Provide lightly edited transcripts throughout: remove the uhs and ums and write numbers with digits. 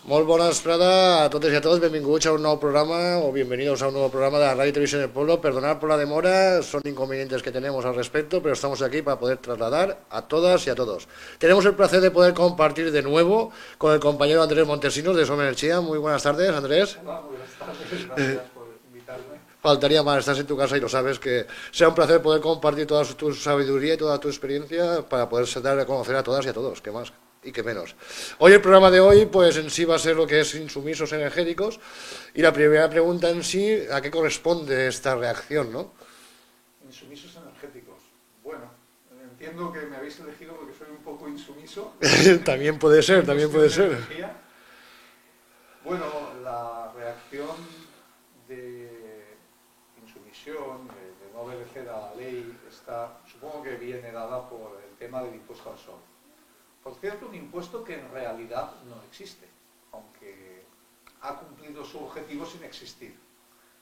Molt bona vesprada a totes i a tots, benvinguts a un nou programa o bienvenidos a un nuevo programa de la Radio y Televisión del Pueblo. Perdonad por la demora, son inconvenientes que tenemos al respecto, pero estamos aquí para poder trasladar a todas y a todos. Tenemos el placer de poder compartir de nuevo con el compañero Andrés Montesinos de Som Energia. Muy buenas tardes, Andrés. Hola, muy buenas tardes, gracias por invitarme. Faltaría más, estás en tu casa y lo sabes, que sea un placer poder compartir toda tu sabiduría y toda tu experiencia para poder dar a conocer a todas y a todos, ¿qué más? Y que menos. Hoy el programa de hoy pues en sí va a ser lo que es insumisos energéticos y la primera pregunta en sí, ¿a qué corresponde esta reacción, no? Insumisos energéticos. Bueno, entiendo que me habéis elegido porque soy un poco insumiso. También puede ser, también puede ser. Energía. Bueno, la reacción de insumisión, de no obedecer a la ley, supongo que viene dada por el tema del impuesto al sol. Por cierto, un impuesto que en realidad no existe, aunque ha cumplido su objetivo sin existir.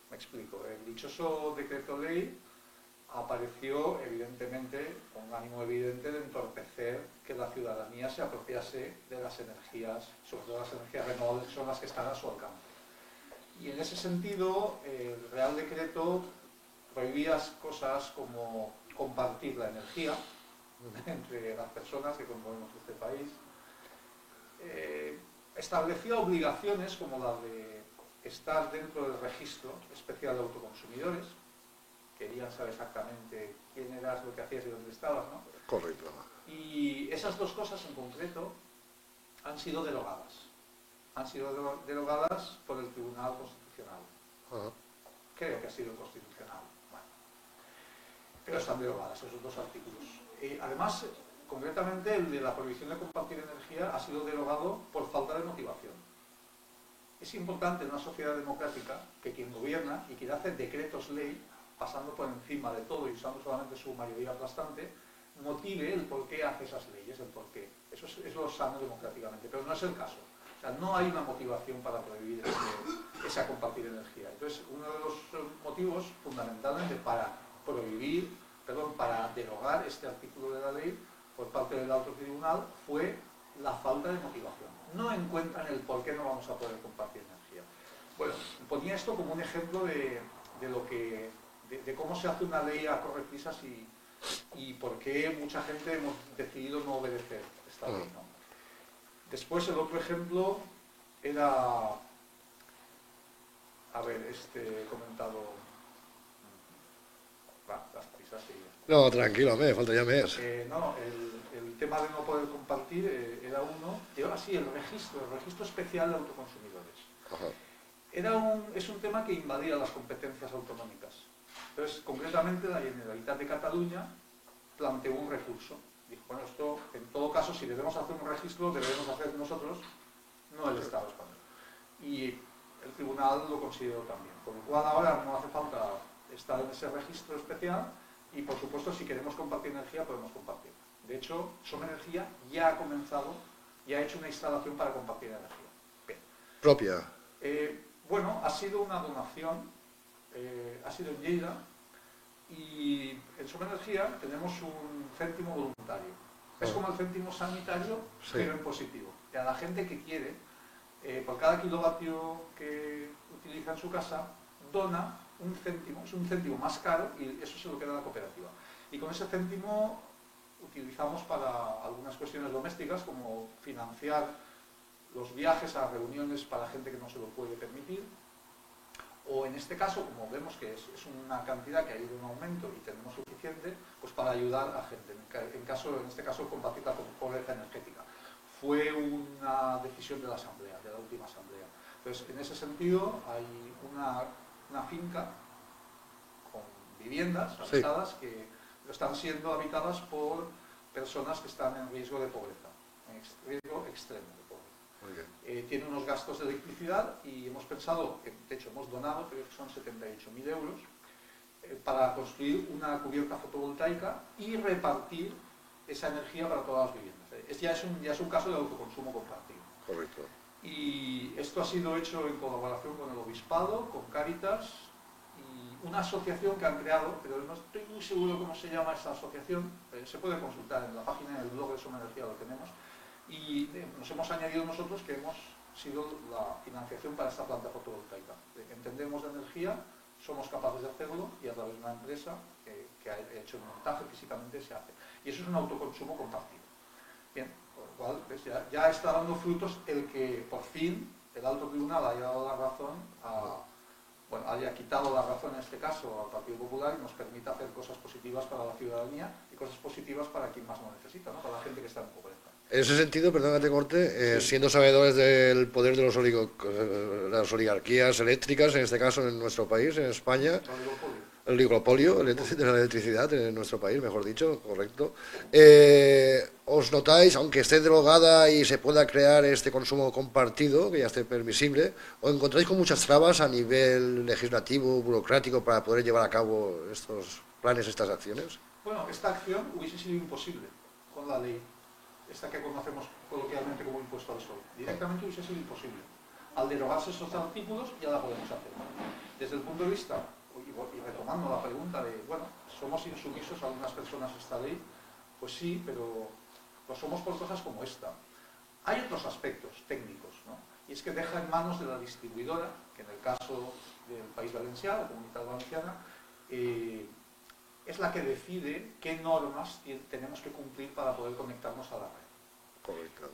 Me explico. El dichoso decreto ley apareció, evidentemente, con un ánimo evidente de entorpecer que la ciudadanía se apropiase de las energías, sobre todo las energías renovables, que son las que están a su alcance. Y en ese sentido, el Real Decreto prohibía cosas como compartir la energía entre las personas que componemos este país, establecía obligaciones como la de estar dentro del registro especial de autoconsumidores, querían saber exactamente quién eras, lo que hacías y dónde estabas, ¿no? Correcto. Y esas dos cosas en concreto han sido derogadas. Han sido derogadas por el Tribunal Constitucional. Creo que ha sido constitucional. Bueno, pero están derogadas esos dos artículos. Además, concretamente, el de la prohibición de compartir energía ha sido derogado por falta de motivación. Es importante en una sociedad democrática que quien gobierna y quien hace decretos ley, pasando por encima de todo y usando solamente su mayoría aplastante, motive el por qué hace esas leyes, el por qué. Eso es lo sano democráticamente, pero no es el caso. O sea, no hay una motivación para prohibir esa compartir energía. Entonces, uno de los motivos fundamentalmente para derogar este artículo de la ley por parte del alto tribunal fue la falta de motivación. No encuentran el por qué no vamos a poder compartir energía. Bueno, ponía esto como un ejemplo de cómo se hace una ley a correpisas y por qué mucha gente hemos decidido no obedecer esta ley, ¿no? Después el otro ejemplo era, he comentado. Las prisas sí. No, tranquilo, faltaría más. No, el tema de no poder compartir era uno, y ahora sí, el registro especial de autoconsumidores. Ajá. Es un tema que invadía las competencias autonómicas. Entonces, concretamente, la Generalitat de Cataluña planteó un recurso. Dijo, bueno, esto, en todo caso, si debemos hacer un registro, debemos hacer nosotros, no el Estado español. Y el tribunal lo consideró también. Con lo cual, ahora no hace falta estar en ese registro especial y, por supuesto, si queremos compartir energía, podemos compartir. De hecho, Som Energia ya ha comenzado, ya ha hecho una instalación para compartir energía. Bien. Propia. Bueno, ha sido una donación, ha sido en Lleida, y en Som Energia tenemos un céntimo voluntario. Es como el céntimo sanitario, sí, pero en positivo. Y a la gente que quiere, por cada kilovatio que utiliza en su casa, dona es un céntimo más caro y eso se lo queda a la cooperativa. Y con ese céntimo utilizamos para algunas cuestiones domésticas, como financiar los viajes a reuniones para gente que no se lo puede permitir, o en este caso, como vemos que es una cantidad que ha ido en aumento y tenemos suficiente, pues para ayudar a gente, en este caso combatir la pobreza energética. Fue una decisión de la Asamblea, de la última Asamblea. Entonces, en ese sentido, hay una finca con viviendas habitadas que están siendo habitadas por personas que están en riesgo de pobreza, en riesgo extremo de pobreza. Tiene unos gastos de electricidad y hemos pensado, de hecho hemos donado, creo que son 78.000 euros, para construir una cubierta fotovoltaica y repartir esa energía para todas las viviendas. Ya es un caso de autoconsumo compartido. Correcto. Y esto ha sido hecho en colaboración con el Obispado, con Cáritas y una asociación que han creado, pero no estoy muy seguro cómo se llama esta asociación, se puede consultar en la página del blog de Soma Energía, lo tenemos, y nos hemos añadido nosotros que hemos sido la financiación para esta planta fotovoltaica. Entendemos de energía, somos capaces de hacerlo y a través de una empresa que ha hecho el montaje físicamente se hace. Y eso es un autoconsumo compartido. Bien, por lo cual pues ya está dando frutos el que por fin el alto tribunal haya dado la razón haya quitado la razón en este caso al Partido Popular y nos permita hacer cosas positivas para la ciudadanía y cosas positivas para quien más lo necesita, ¿no? Para la gente que está en pobreza. En ese sentido, perdón que te corte, sí, siendo sabedores del poder de las oligarquías eléctricas, en este caso en nuestro país, en España, el oligopolio de la electricidad en nuestro país, mejor dicho, correcto, os notáis, aunque esté derogada y se pueda crear este consumo compartido, que ya esté permisible, os encontráis con muchas trabas a nivel legislativo, burocrático, para poder llevar a cabo estos planes, estas acciones? Bueno, esta acción hubiese sido imposible con la ley, esta que conocemos coloquialmente como impuesto al sol. Directamente hubiese sido imposible. Al derogarse esos artículos ya la podemos hacer. Desde el punto de vista, y retomando la pregunta de, bueno, ¿somos insumisos algunas personas a esta ley? Pues sí, pero lo somos por cosas como esta. Hay otros aspectos técnicos, ¿no? Y es que deja en manos de la distribuidora, que en el caso del País Valenciano, la Comunidad Valenciana, es la que decide qué normas tenemos que cumplir para poder conectarnos a la red. Correcto.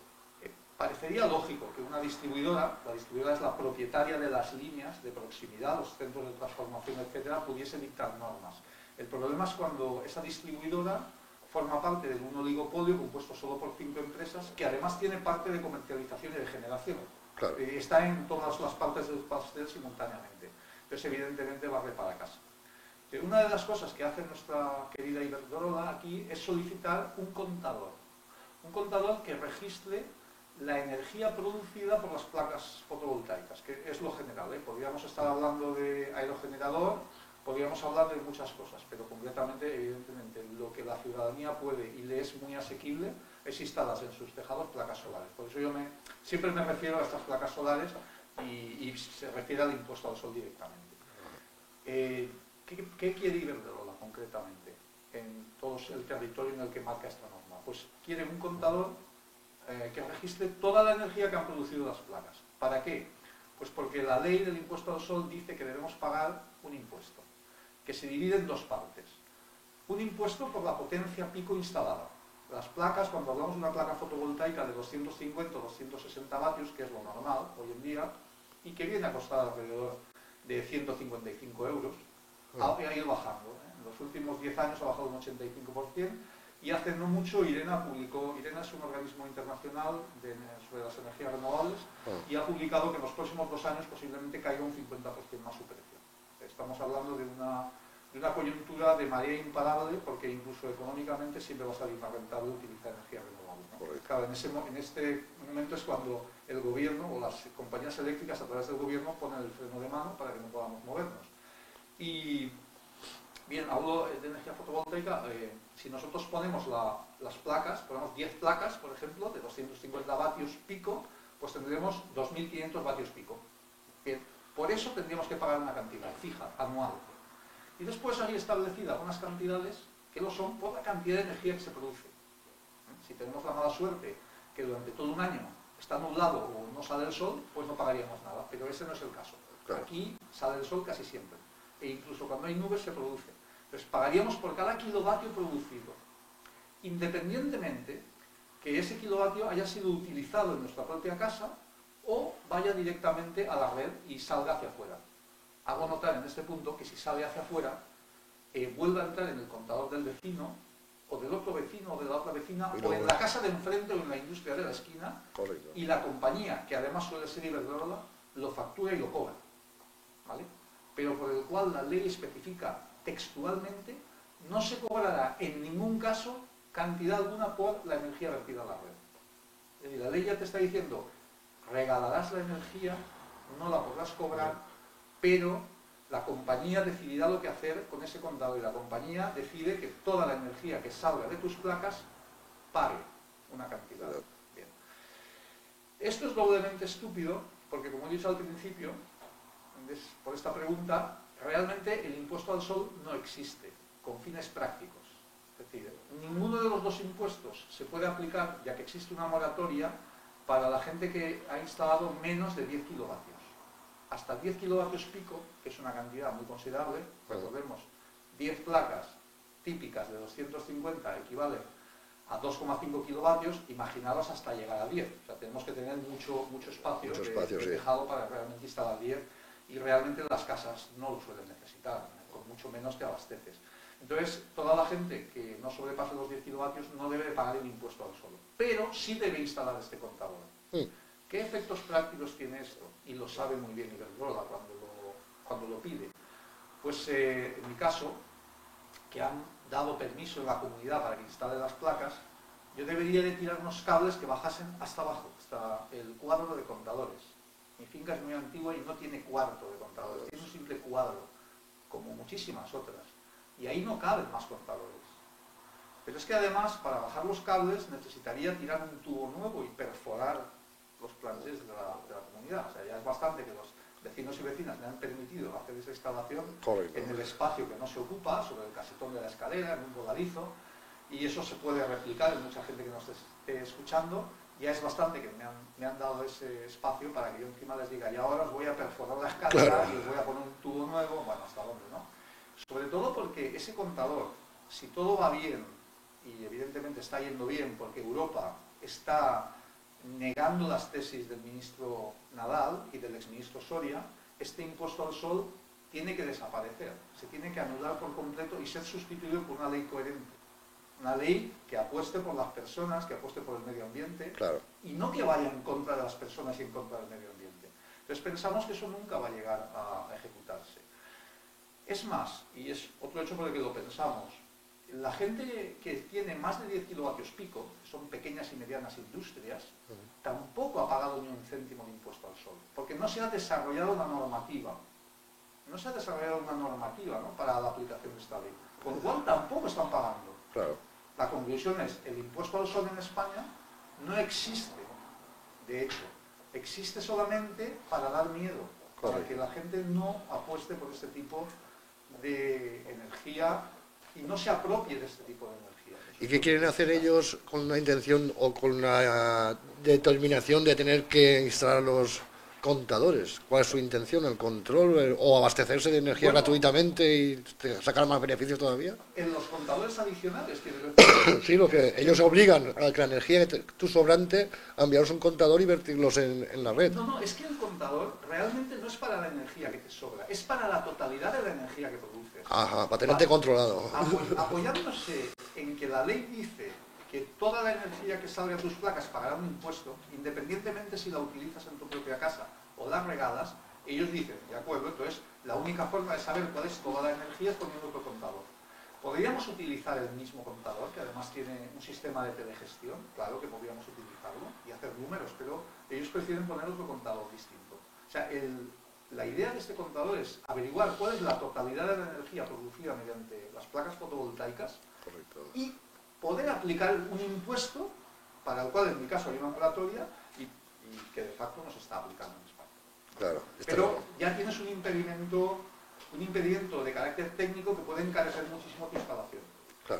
Parecería lógico que una distribuidora, la distribuidora es la propietaria de las líneas de proximidad, los centros de transformación, etcétera, pudiese dictar normas. El problema es cuando esa distribuidora forma parte de un oligopolio compuesto solo por 5 empresas, que además tiene parte de comercialización y de generación. Claro. Está en todas las partes del pastel simultáneamente. Entonces, evidentemente, barre para casa. Una de las cosas que hace nuestra querida Iberdrola aquí es solicitar un contador que registre la energía producida por las placas fotovoltaicas, que es lo general, ¿eh? Podríamos estar hablando de aerogenerador, podríamos hablar de muchas cosas, pero concretamente, evidentemente, lo que la ciudadanía puede y le es muy asequible es instalar en sus tejados placas solares. Por eso yo siempre me refiero a estas placas solares y se refiere al impuesto al sol directamente. ¿Qué quiere Iberdrola concretamente en todo el territorio en el que marca esta norma? Pues quiere un contador que registre toda la energía que han producido las placas. ¿Para qué? Pues porque la ley del impuesto al sol dice que debemos pagar un impuesto, que se divide en dos partes. Un impuesto por la potencia pico instalada. Las placas, cuando hablamos de una placa fotovoltaica de 250 o 260 vatios, que es lo normal hoy en día, y que viene a costar alrededor de 155 euros, ha ido bajando. En los últimos 10 años ha bajado un 85%, y hace no mucho IRENA es un organismo internacional sobre las energías renovables, y ha publicado que en los próximos 2 años posiblemente caiga un 50% más su precio. Estamos hablando de una coyuntura de marea imparable, porque incluso económicamente siempre va a salir más rentable utilizar energía renovable, ¿no? Claro, en este momento es cuando el gobierno o las compañías eléctricas a través del gobierno ponen el freno de mano para que no podamos movernos. Y bien, hablo de energía fotovoltaica. Si nosotros ponemos las placas, ponemos 10 placas, por ejemplo, de 250 vatios pico, pues tendremos 2.500 vatios pico. Bien, por eso tendríamos que pagar una cantidad fija, anual. Y después hay establecidas unas cantidades que lo son por la cantidad de energía que se produce. Si tenemos la mala suerte que durante todo un año está nublado o no sale el sol, pues no pagaríamos nada, pero ese no es el caso. Claro. Aquí sale el sol casi siempre. e incluso cuando hay nubes se produce. Entonces pagaríamos por cada kilovatio producido, independientemente que ese kilovatio haya sido utilizado en nuestra propia casa o vaya directamente a la red y salga hacia afuera. Hago notar en este punto que si sale hacia afuera, vuelve a entrar en el contador del vecino, o del otro vecino, o de la otra vecina, o en la casa de enfrente, o en la industria de la esquina, correcto. Y la compañía, que además suele ser Iberdrola, lo factura y lo cobra, ¿vale? Pero por el cual la ley especifica textualmente, no se cobrará en ningún caso cantidad alguna por la energía vertida a la red. Es decir, la ley ya te está diciendo, regalarás la energía, no la podrás cobrar, pero la compañía decidirá lo que hacer con ese contador y la compañía decide que toda la energía que salga de tus placas pague una cantidad. Bien. Esto es doblemente estúpido porque, como he dicho al principio, por esta pregunta, realmente el impuesto al sol no existe con fines prácticos. Es decir, ninguno de los dos impuestos se puede aplicar, ya que existe una moratoria para la gente que ha instalado menos de 10 kilovatios. Hasta 10 kilovatios pico, que es una cantidad muy considerable, recordemos, 10 placas típicas de 250 equivalen a 2,5 kilovatios, imaginaros hasta llegar a 10. O sea, tenemos que tener mucho espacio de tejado para realmente instalar 10 y realmente las casas no lo suelen necesitar, con mucho menos te abasteces. Entonces, toda la gente que no sobrepase los 10 kilovatios no debe pagar el impuesto al sol, pero sí debe instalar este contador. ¿Qué efectos prácticos tiene esto? Y lo sabe muy bien Iberdrola cuando lo pide. Pues en mi caso, que han dado permiso en la comunidad para que instale las placas, yo debería de tirar unos cables que bajasen hasta abajo, hasta el cuadro de contadores. Mi finca es muy antigua y no tiene cuarto de contadores, tiene un simple cuadro, como muchísimas otras. Y ahí no caben más contadores. Pero es que además, para bajar los cables, necesitaría tirar un tubo nuevo y perforar los planches de la comunidad. O sea, ya es bastante que los vecinos y vecinas me han permitido hacer esa instalación en el espacio que no se ocupa, sobre el casetón de la escalera, en un voladizo, y eso se puede replicar en mucha gente que nos esté escuchando. Ya es bastante que me han dado ese espacio para que yo encima les diga, y ahora os voy a perforar la escalera y os voy a poner un tubo nuevo, bueno, hasta dónde, ¿no? Sobre todo porque ese contador, si todo va bien, y evidentemente está yendo bien porque Europa está negando las tesis del ministro Nadal y del exministro Soria, este impuesto al sol tiene que desaparecer, se tiene que anular por completo y ser sustituido por una ley coherente. Una ley que apueste por las personas, que apueste por el medio ambiente, y no que vaya en contra de las personas y en contra del medio ambiente. Entonces pensamos que eso nunca va a llegar a ejecutarse. Es más, y es otro hecho por el que lo pensamos, la gente que tiene más de 10 kilovatios pico, que son pequeñas y medianas industrias, tampoco ha pagado ni un céntimo de impuesto al sol, porque no se ha desarrollado una normativa. No se ha desarrollado una normativa, ¿no?, para la aplicación de esta ley, con lo cual tampoco están pagando. La conclusión es, el impuesto al sol en España no existe, de hecho, existe solamente para dar miedo, para que la gente no apueste por este tipo de energía y no se apropie de este tipo de energía. ¿Y qué quieren hacer ellos con la intención o con la determinación de tener que instalar los contadores? ¿Cuál es su intención? ¿El control o abastecerse de energía gratuitamente y sacar más beneficios todavía? En los contadores adicionales, quiero decir. Sí, lo que ellos obligan a que la energía tu sobrante a enviaros un contador y vertirlos en la red. No, es que el contador realmente no es para la energía que te sobra, es para la totalidad de la energía que produces. Ajá, para tenerte controlado. Apoyándose en que la ley dice que toda la energía que salga de tus placas pagará un impuesto, independientemente si la utilizas en tu propia casa o la regalas, ellos dicen, de acuerdo, entonces la única forma de saber cuál es toda la energía es poniendo otro contador. ¿Podríamos utilizar el mismo contador, que además tiene un sistema de telegestión? Claro que podríamos utilizarlo y hacer números, pero ellos prefieren poner otro contador distinto. O sea, la idea de este contador es averiguar cuál es la totalidad de la energía producida mediante las placas fotovoltaicas y poder aplicar un impuesto para el cual en mi caso hay una moratoria y que de facto no se está aplicando en España. Pero ya tienes un impedimento de carácter técnico que puede encarecer muchísimo tu instalación.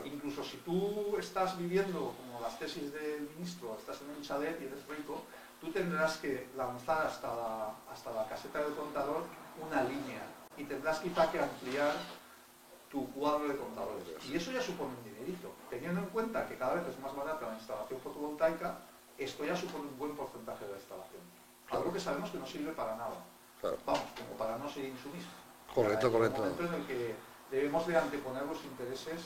Incluso si tú estás viviendo, como las tesis del ministro, estás en un chalet y eres rico, tú tendrás que lanzar hasta la caseta del contador una línea y tendrás quizá que ampliar tu cuadro de contadores. Y eso ya supone un dinerito. Teniendo en cuenta que cada vez es más barata la instalación fotovoltaica, esto ya supone un buen porcentaje de la instalación. Algo que sabemos que no sirve para nada. Vamos, como para no ser insumiso. Correcto, correcto. Es un momento en el que debemos de anteponer los intereses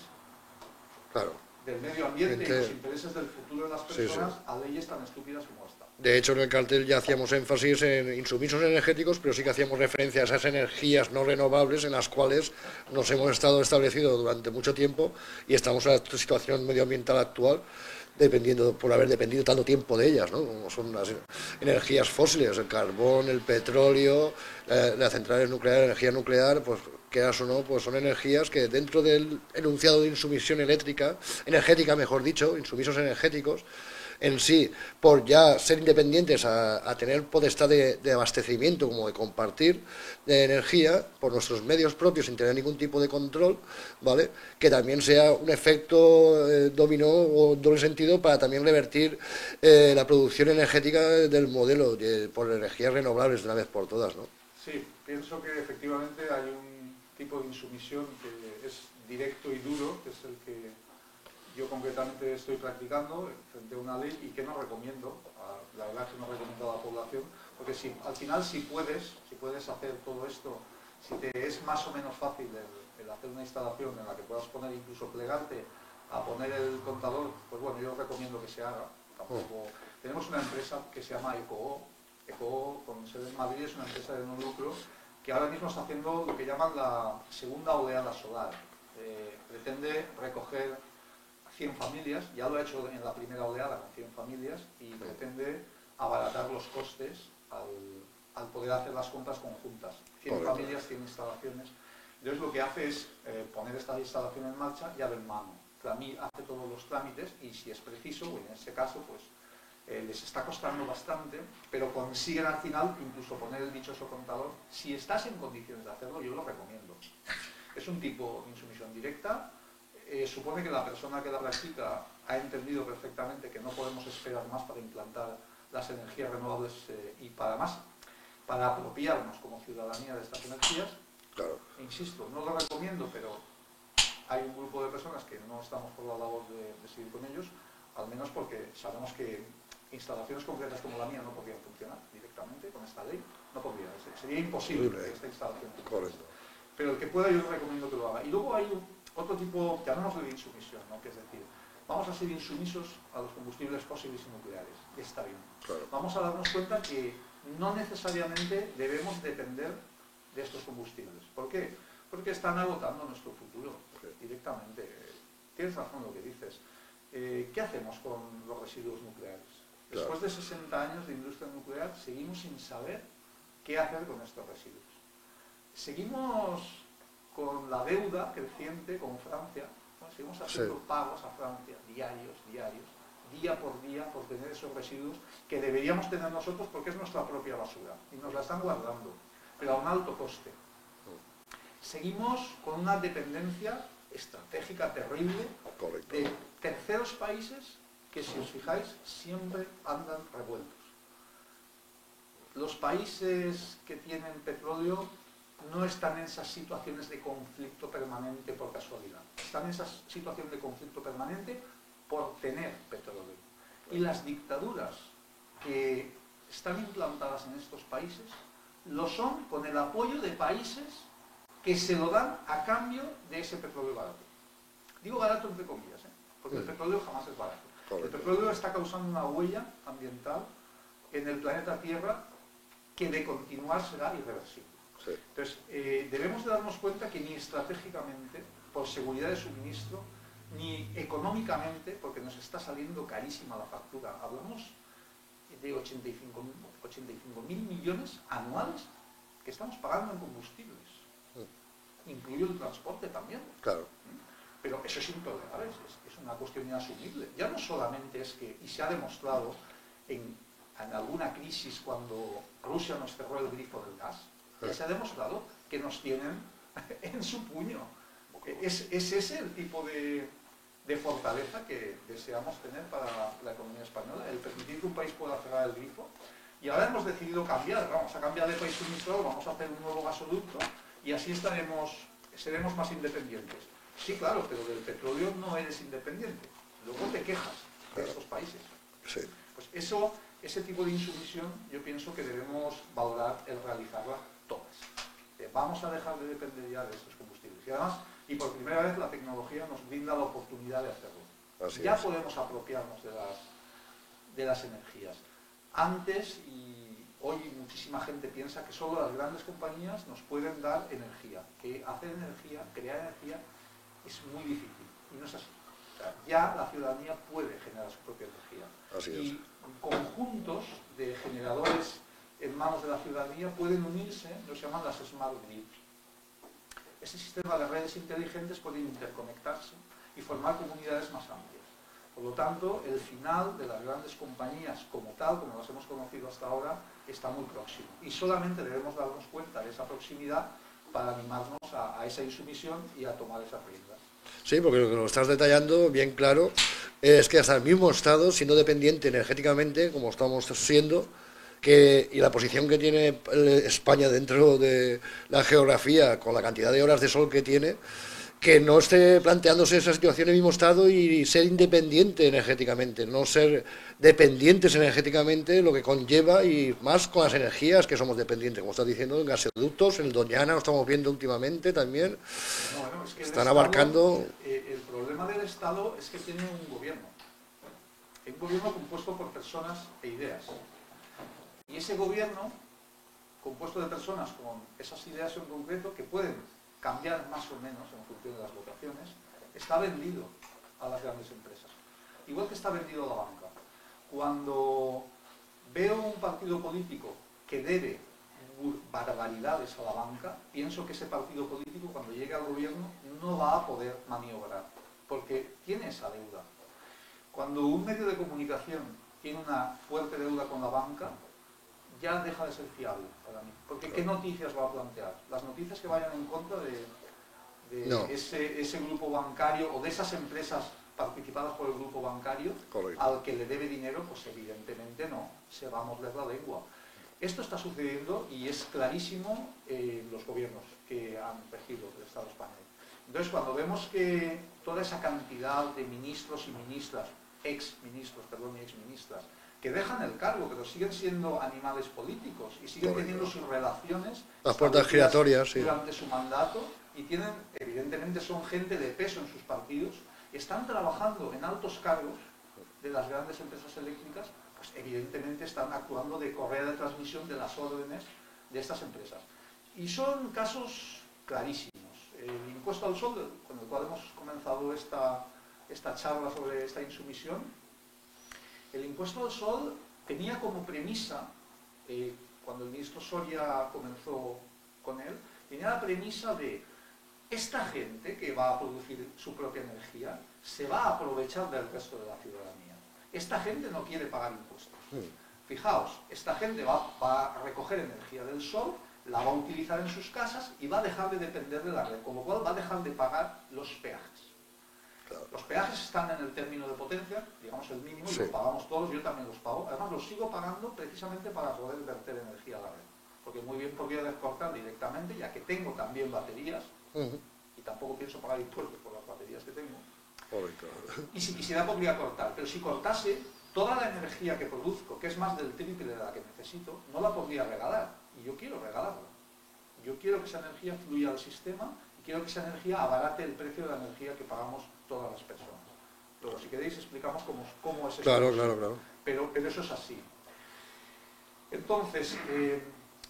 Claro. del medio ambiente y los intereses del futuro de las personas a leyes tan estúpidas como esta. De hecho, en el cartel ya hacíamos énfasis en insumisos energéticos, pero sí que hacíamos referencia a esas energías no renovables en las cuales nos hemos estado establecidos durante mucho tiempo y estamos en la situación medioambiental actual por haber dependido tanto tiempo de ellas, ¿no? Como son las energías fósiles, el carbón, el petróleo, las centrales nucleares, energía nuclear, pues quieras o no, pues son energías que dentro del enunciado de insumisión energética, mejor dicho, insumisos energéticos, en sí, por ya ser independientes a tener potestad de abastecimiento, como de compartir de energía por nuestros medios propios sin tener ningún tipo de control, ¿vale? Que también sea un efecto dominó o doble sentido para también revertir la producción energética del modelo por energías renovables de una vez por todas, ¿no? Sí, pienso que efectivamente hay un tipo de insumisión que es directo y duro, que es el que yo concretamente estoy practicando frente a una ley y que no recomiendo, la verdad que no recomiendo a la población, porque si, al final si puedes hacer todo esto, si te es más o menos fácil el hacer una instalación en la que puedas poner, incluso plegarte a poner el contador, pues bueno, yo recomiendo que se haga. Tampoco. Tenemos una empresa que se llama EcoO, con sede en Madrid, es una empresa de no lucro, que ahora mismo está haciendo lo que llaman la segunda oleada solar. Pretende recoger 100 familias, ya lo ha hecho en la primera oleada con 100 familias y pretende abaratar los costes al poder hacer las compras conjuntas. 100 familias, 100 instalaciones. Entonces lo que hace es poner esta instalación en marcha llave en mano. Hace todos los trámites y si es preciso, o en este caso, pues les está costando bastante, pero consiguen al final incluso poner el dichoso contador. Si estás en condiciones de hacerlo, yo lo recomiendo. Es un tipo de insumisión directa. Supone que la persona que la practica ha entendido perfectamente que no podemos esperar más para implantar las energías renovables y para apropiarnos como ciudadanía de estas energías. Claro. Insisto, no lo recomiendo, pero hay un grupo de personas que no estamos por la labor de seguir con ellos, al menos porque sabemos que instalaciones concretas como la mía no podrían funcionar directamente con esta ley, no podría, sería imposible que esta instalación funcione. Pero el que pueda yo recomiendo que lo haga. Y luego hay otro tipo, llamémoslo de insumisión, ¿no? Que es decir, vamos a ser insumisos a los combustibles fósiles y nucleares, está bien. Claro. Vamos a darnos cuenta que no necesariamente debemos depender de estos combustibles. ¿Por qué? Porque están agotando nuestro futuro directamente. Tienes razón lo que dices. ¿Qué hacemos con los residuos nucleares? Claro. Después de 60 años de industria nuclear, seguimos sin saber qué hacer con estos residuos. Seguimos con la deuda creciente con Francia, ¿no? Seguimos haciendo pagos a Francia diarios, día por día, por tener esos residuos que deberíamos tener nosotros porque es nuestra propia basura y nos la están guardando, pero a un alto coste. Seguimos con una dependencia estratégica terrible de terceros países que, si os fijáis, siempre andan revueltos. Los países que tienen petróleo no están en esas situaciones de conflicto permanente por casualidad. Están en esa situación de conflicto permanente por tener petróleo. Y las dictaduras que están implantadas en estos países lo son con el apoyo de países que se lo dan a cambio de ese petróleo barato. Digo barato entre comillas, porque el petróleo jamás es barato. El petróleo está causando una huella ambiental en el planeta Tierra que de continuar será irreversible. Entonces, debemos de darnos cuenta que ni estratégicamente, por seguridad de suministro, ni económicamente, porque nos está saliendo carísima la factura, hablamos de 85.000 millones anuales que estamos pagando en combustibles. Incluye el transporte también. Claro. Pero eso es intolerable, es una cuestión inasumible. Ya no solamente es que, y se ha demostrado en alguna crisis cuando Rusia nos cerró el grifo del gas, ya se ha demostrado que nos tienen en su puño. Es ese el tipo de fortaleza que deseamos tener para la economía española, el permitir que un país pueda cerrar el grifo. Y ahora hemos decidido cambiar, vamos a cambiar de país suministrador, vamos a hacer un nuevo gasoducto y así seremos más independientes. Sí, claro, pero del petróleo no eres independiente. Luego te quejas de estos países. Sí. Pues ese tipo de insumisión yo pienso que debemos valorar el realizarla todas. Vamos a dejar de depender ya de estos combustibles. Y además, y por primera vez la tecnología nos brinda la oportunidad de hacerlo. Ya podemos apropiarnos de las energías. Antes y hoy muchísima gente piensa que solo las grandes compañías nos pueden dar energía, que hacer energía, crear energía es muy difícil y no es así. O sea, ya la ciudadanía puede generar su propia energía. Y conjuntos de generadores en manos de la ciudadanía pueden unirse, lo que se llaman las smart grids. Ese sistema de redes inteligentes puede interconectarse y formar comunidades más amplias. Por lo tanto, el final de las grandes compañías como tal, como las hemos conocido hasta ahora, está muy próximo. Y solamente debemos darnos cuenta de esa proximidad para animarnos a esa insumisión y a tomar esas riendas. Sí, porque lo que lo estás detallando bien claro es que hasta el mismo Estado, siendo dependiente energéticamente, como estamos siendo, y la posición que tiene España dentro de la geografía, con la cantidad de horas de sol que tiene, que no esté planteándose esa situación en el mismo Estado y ser independiente energéticamente, no ser dependientes energéticamente, lo que conlleva, y más con las energías que somos dependientes, como estás diciendo, en gasoductos, en el Doñana lo estamos viendo últimamente también, bueno, es que están abarcando... El problema del Estado es que tiene un gobierno compuesto por personas e ideas. Y ese gobierno, compuesto de personas con esas ideas en concreto, que pueden cambiar más o menos en función de las votaciones, está vendido a las grandes empresas. Igual que está vendido a la banca. Cuando veo un partido político que debe barbaridades a la banca, pienso que ese partido político, cuando llegue al gobierno, no va a poder maniobrar, porque tiene esa deuda. Cuando un medio de comunicación tiene una fuerte deuda con la banca, ya deja de ser fiable para mí. Porque ¿qué noticias va a plantear? Las noticias que vayan en contra de ese grupo bancario o de esas empresas participadas por el grupo bancario. Correcto. Al que le debe dinero, pues evidentemente no, se va a morder la lengua. Esto está sucediendo y es clarísimo en los gobiernos que han regido el Estado español. Entonces, cuando vemos que toda esa cantidad de ministros y ministras, exministras, que dejan el cargo, pero siguen siendo animales políticos y siguen teniendo sus relaciones, las puertas giratorias, sí, durante su mandato, y evidentemente son gente de peso en sus partidos, están trabajando en altos cargos de las grandes empresas eléctricas, pues evidentemente están actuando de correa de transmisión de las órdenes de estas empresas. Y son casos clarísimos. El impuesto al sol, con el cual hemos comenzado esta charla sobre esta insumisión, el impuesto al sol tenía como premisa, cuando el ministro Soria comenzó con él, tenía la premisa de esta gente que va a producir su propia energía se va a aprovechar del resto de la ciudadanía. Esta gente no quiere pagar impuestos. Fijaos, esta gente va a recoger energía del sol, la va a utilizar en sus casas y va a dejar de depender de la red, con lo cual va a dejar de pagar los peajes. Claro. Los peajes están en el término de potencia, digamos el mínimo, y los pagamos todos, yo también los pago. Además los sigo pagando precisamente para poder verter energía a la red. Porque muy bien podría descortar directamente, ya que tengo también baterías, y tampoco pienso pagar impuestos por las baterías que tengo. Y si quisiera podría cortar, pero si cortase, toda la energía que produzco, que es más del triple de la que necesito, no la podría regalar. Y yo quiero regalarla. Yo quiero que esa energía fluya al sistema y quiero que esa energía abarate el precio de la energía que pagamos todas las personas. Luego, si queréis, explicamos cómo es eso. Claro. Pero eso es así. Entonces...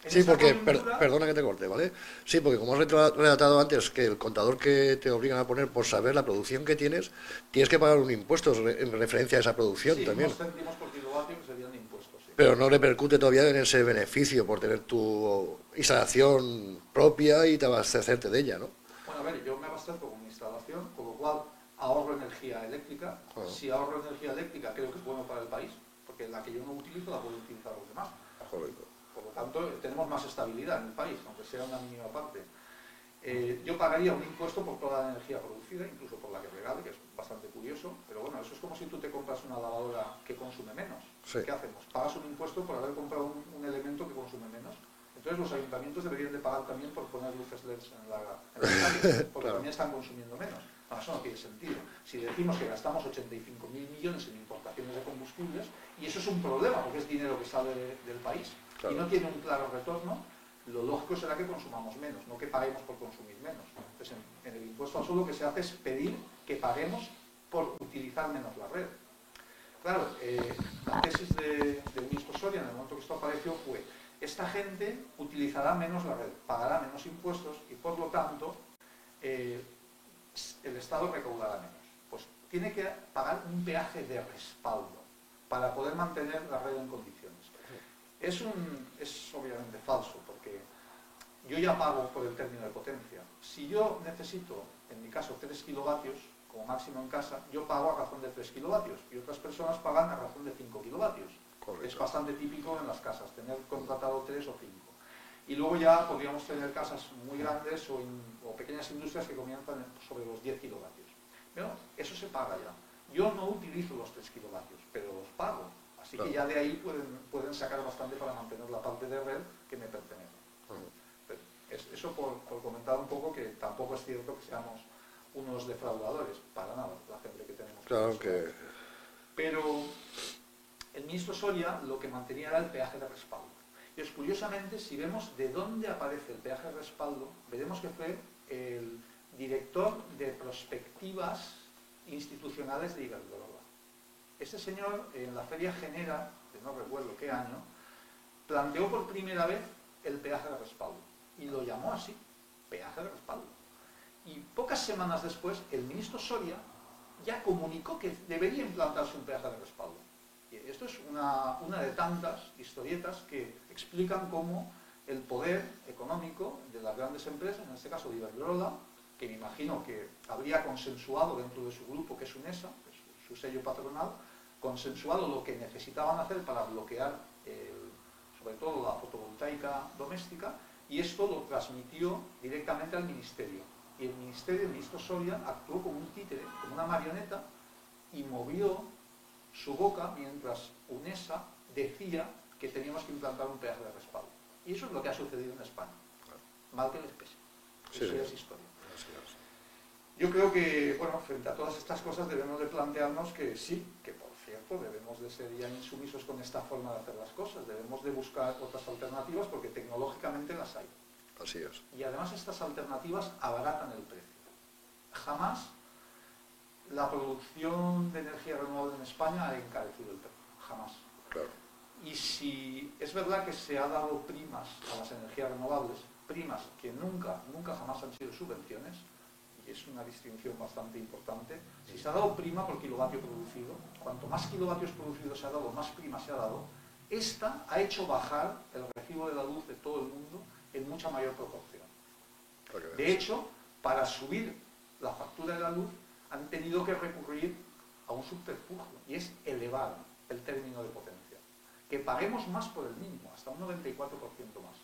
sí, porque, perdona que te corte, ¿vale? Sí, porque como has relatado antes, que el contador que te obligan a poner por saber la producción que tienes que pagar un impuesto en referencia a esa producción también. Sí, unos céntimos por kilovatio que serían de impuestos, sí. Pero no repercute todavía en ese beneficio por tener tu instalación propia y te abastecerte de ella, ¿no? Bueno, a ver, yo me abastezco con mi instalación, con lo cual ahorro energía eléctrica. Si ahorro energía eléctrica, creo que es bueno para el país, porque la que yo no utilizo la puedo utilizar los demás. Correcto. Por lo tanto, tenemos más estabilidad en el país, aunque sea una mínima parte. Yo pagaría un impuesto por toda la energía producida, incluso por la que regale, que es bastante curioso, pero bueno, eso es como si tú te compras una lavadora que consume menos. Sí. ¿Qué hacemos? Pagas un impuesto por haber comprado un elemento que consume menos. Entonces los ayuntamientos deberían de pagar también por poner luces LEDs en la calle, porque Claro. también están consumiendo menos. No, eso no tiene sentido. Si decimos que gastamos 85.000 millones en importaciones de combustibles, y eso es un problema, porque es dinero que sale del país, Claro. y no tiene un claro retorno, lo lógico será que consumamos menos, no que paguemos por consumir menos. Entonces, en el impuesto al suelo lo que se hace es pedir que paguemos por utilizar menos la red. Claro, la tesis del ministro Soria, en el momento que esto apareció, fue: esta gente utilizará menos la red, pagará menos impuestos y, por lo tanto, el Estado recaudará menos. Pues tiene que pagar un peaje de respaldo para poder mantener la red en condiciones. Es obviamente falso, porque yo ya pago por el término de potencia. Si yo necesito, en mi caso, 3 kilovatios, como máximo en casa, yo pago a razón de 3 kilovatios y otras personas pagan a razón de 5 kilovatios. Correcto. Es bastante típico en las casas, tener contratado 3 o 5. Y luego ya podríamos tener casas muy grandes o pequeñas industrias que comienzan sobre los 10 kilovatios. Pero eso se paga ya. Yo no utilizo los 3 kilovatios, pero los pago. Así que ya de ahí pueden sacar bastante para mantener la parte de red que me pertenece. Eso por comentar un poco, que tampoco es cierto que seamos unos defraudadores, para nada, la gente que tenemos. Claro que... Pero el ministro Soria lo que mantenía era el peaje de respaldo. Y curiosamente, si vemos de dónde aparece el peaje de respaldo, veremos que fue el director de prospectivas institucionales de Iberdrola. Este señor, en la Feria Genera, que no recuerdo qué año, planteó por primera vez el peaje de respaldo. Y lo llamó así, peaje de respaldo. Y pocas semanas después, el ministro Soria ya comunicó que debería implantarse un peaje de respaldo. Y esto es una de tantas historietas que explican cómo el poder económico de las grandes empresas, en este caso de Iberdrola, que me imagino que habría consensuado dentro de su grupo, que es UNESA, que es su sello patronal, consensuado lo que necesitaban hacer para bloquear sobre todo la fotovoltaica doméstica, y esto lo transmitió directamente al ministerio. Y el ministro Soria actuó como un títere, como una marioneta, y movió su boca mientras UNESA decía que teníamos que implantar un peaje de respaldo. Y eso es lo que ha sucedido en España. Mal que les pese. Eso ya es historia. Yo creo que, bueno, frente a todas estas cosas debemos de plantearnos que sí, que por cierto debemos de ser ya insumisos con esta forma de hacer las cosas, debemos de buscar otras alternativas porque tecnológicamente las hay. Así es. Y además estas alternativas abaratan el precio. Jamás la producción de energía renovable en España ha encarecido el precio, jamás. Claro. Y si es verdad que se ha dado primas a las energías renovables, primas que nunca jamás han sido subvenciones, y es una distinción bastante importante, si se ha dado prima por kilovatio producido, cuanto más kilovatios producidos se ha dado, más prima se ha dado, esta ha hecho bajar el recibo de la luz de todo el mundo en mucha mayor proporción. De hecho, para subir la factura de la luz han tenido que recurrir a un subterfugio, y es elevar el término de potencia. Que paguemos más por el mínimo, hasta un 94% más.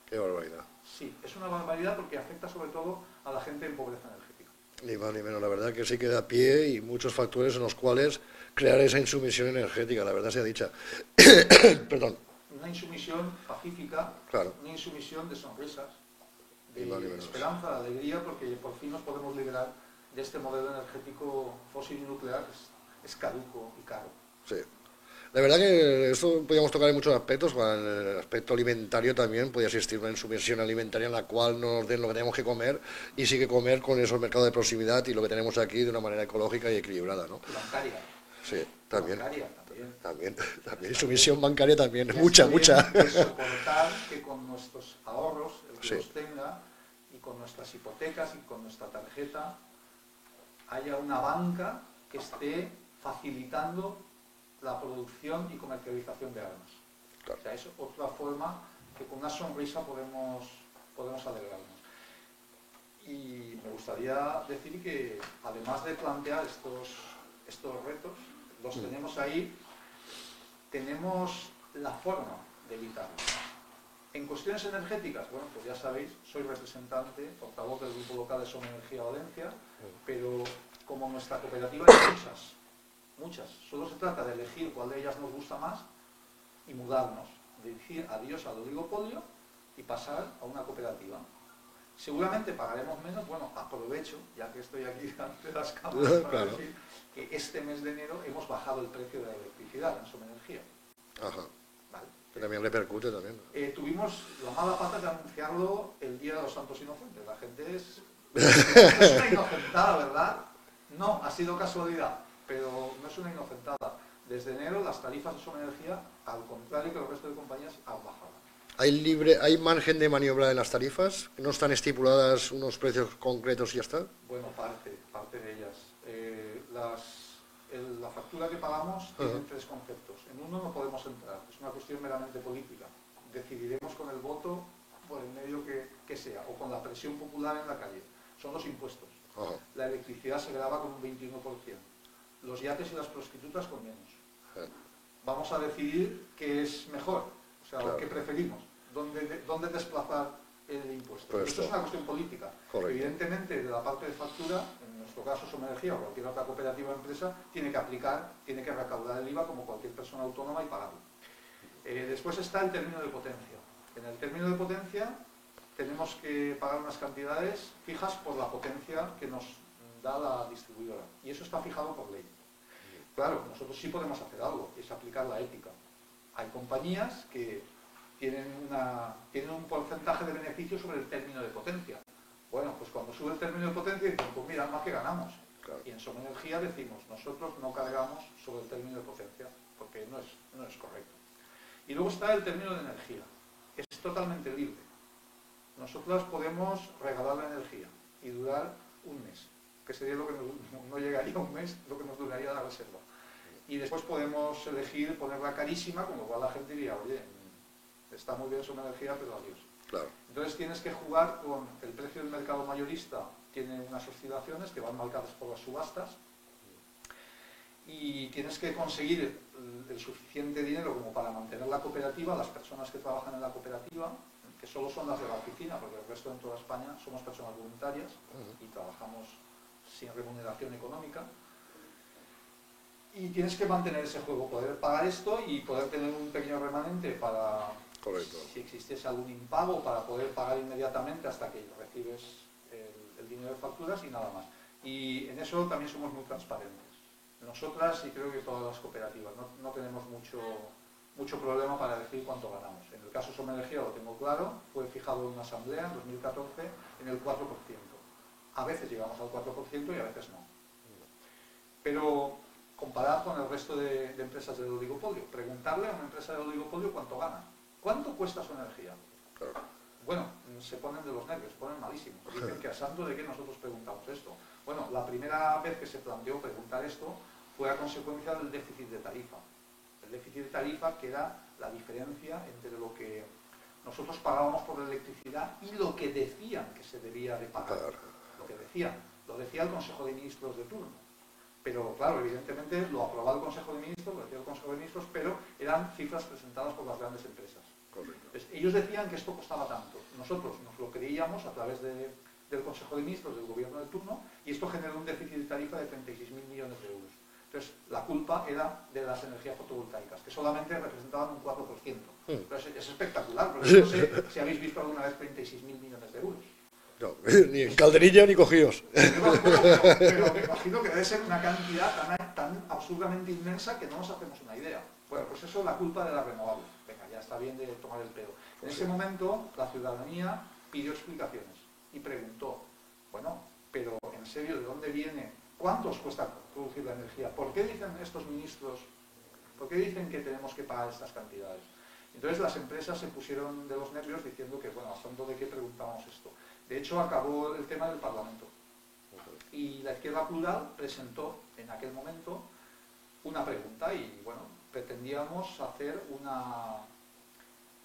Qué barbaridad. Sí, es una barbaridad porque afecta sobre todo a la gente en pobreza energética. Ni más ni menos, la verdad que sí que da pie y muchos factores en los cuales crear esa insumisión energética, la verdad sea dicha. Perdón. Una insumisión pacífica, claro. Una insumisión de sonrisas, de ni esperanza, de alegría, porque por fin nos podemos liberar de este modelo energético fósil y nuclear que es caduco y caro. Sí. La verdad que esto podríamos tocar en muchos aspectos, en el aspecto alimentario también podría existir una insumisión alimentaria en la cual no nos den lo que tenemos que comer y sí que comer con esos mercados de proximidad y lo que tenemos aquí de una manera ecológica y equilibrada, ¿no? Bancaria. Sí, también. Bancaria, también. Insumisión bancaria también, mucha. Soportar que con nuestros ahorros, el que los tenga, y con nuestras hipotecas y con nuestra tarjeta, haya una banca que esté facilitando la producción y comercialización de armas. Claro. O sea, es otra forma que con una sonrisa podemos alegrarnos. Y me gustaría decir que, además de plantear estos retos, los tenemos ahí, tenemos la forma de evitarlos. En cuestiones energéticas, bueno, pues ya sabéis, soy representante, portavoz del Grupo Local de Som Energía Valencia, pero como nuestra cooperativa hay muchas. Solo se trata de elegir cuál de ellas nos gusta más y mudarnos, de decir adiós al oligopolio y pasar a una cooperativa. Seguramente pagaremos menos. Bueno, aprovecho, ya que estoy aquí ante las cámaras, para decir que este mes de enero hemos bajado el precio de la electricidad en Somenergia. Ajá. Vale. Que también repercute también. Tuvimos la mala pata de anunciarlo el Día de los Santos Inocentes. La gente es una inocentada, ¿verdad? No, ha sido casualidad, pero no es una inocentada. Desde enero las tarifas de Somenergia, al contrario que el resto de compañías, han bajado. ¿Hay margen de maniobra en las tarifas? ¿No están estipuladas unos precios concretos y ya está? Bueno, parte de ellas. La factura que pagamos tiene tres conceptos. En uno no podemos entrar, es una cuestión meramente política. Decidiremos con el voto por el medio que sea, o con la presión popular en la calle. Son los impuestos. La electricidad se grava con un 21%. Los yates y las prostitutas con menos. Vamos a decidir qué es mejor, o sea, claro, qué preferimos, dónde desplazar el impuesto. Esto es una cuestión política. Correcto. Evidentemente, de la parte de factura, en nuestro caso Somenergia o cualquier otra cooperativa o empresa, tiene que recaudar el IVA como cualquier persona autónoma y pagarlo. Después está el término de potencia. En el término de potencia tenemos que pagar unas cantidades fijas por la potencia que nos da la distribuidora. Y eso está fijado por ley. Claro, nosotros sí podemos hacer algo, es aplicar la ética. Hay compañías que tienen un porcentaje de beneficio sobre el término de potencia. Bueno, pues cuando sube el término de potencia, dicen, pues mira, más que ganamos. Claro. Y en Somenergia decimos, nosotros no cargamos sobre el término de potencia, porque no es correcto. Y luego está el término de energía. Es totalmente libre. Nosotros podemos regalar la energía y durar un mes, que sería lo que no llegaría a un mes, lo que nos duraría la reserva. Y después podemos elegir ponerla carísima, con lo cual la gente diría, oye, está muy bien Somenergia, pero adiós. Claro. Entonces tienes que jugar con el precio del mercado mayorista, tiene unas oscilaciones que van marcadas por las subastas, y tienes que conseguir el suficiente dinero como para mantener la cooperativa, las personas que trabajan en la cooperativa, que solo son las de la oficina, porque el resto en toda España somos personas voluntarias y trabajamos sin remuneración económica. Y tienes que mantener ese juego, poder pagar esto y poder tener un pequeño remanente para, correcto, si existiese algún impago, para poder pagar inmediatamente hasta que recibes el dinero de facturas y nada más. Y en eso también somos muy transparentes. Nosotras, y creo que todas las cooperativas, no tenemos mucho problema para decir cuánto ganamos. En el caso Somenergia lo tengo claro, fue fijado en una asamblea en 2014 en el 4%. A veces llegamos al 4% y a veces no. Pero comparar con el resto de empresas del oligopolio, preguntarle a una empresa del oligopolio cuánto gana. ¿Cuánto cuesta su energía? Bueno, se ponen de los nervios, se ponen malísimos. Dicen que a santo de que nosotros preguntamos esto. Bueno, la primera vez que se planteó preguntar esto fue a consecuencia del déficit de tarifa. El déficit de tarifa, que era la diferencia entre lo que nosotros pagábamos por la electricidad y lo que decían que se debía de pagar. Lo decía el Consejo de Ministros de turno. Pero claro, evidentemente lo aprobaba el Consejo de Ministros, lo decía el Consejo de Ministros, pero eran cifras presentadas por las grandes empresas. Entonces, ellos decían que esto costaba tanto. Nosotros nos lo creíamos a través del Consejo de Ministros, del gobierno de turno, y esto generó un déficit de tarifa de 36.000 millones de euros. Entonces, la culpa era de las energías fotovoltaicas, que solamente representaban un 4%. Entonces, es espectacular, porque no sé si habéis visto alguna vez 36.000 millones de euros. No, ni en calderilla ni cogidos. Pero me imagino que debe ser una cantidad tan absurdamente inmensa que no nos hacemos una idea. Bueno, pues eso es la culpa de las renovables. Venga, ya está bien de tomar el pedo. En ese momento, la ciudadanía pidió explicaciones y preguntó, bueno, pero en serio, ¿de dónde viene? ¿Cuánto os cuesta producir la energía? ¿Por qué dicen estos ministros, por qué dicen que tenemos que pagar estas cantidades? Entonces las empresas se pusieron de los nervios diciendo que, bueno, ¿hasta dónde qué preguntamos esto? De hecho, acabó el tema del Parlamento. Y la Izquierda Plural presentó en aquel momento una pregunta y, bueno, pretendíamos hacer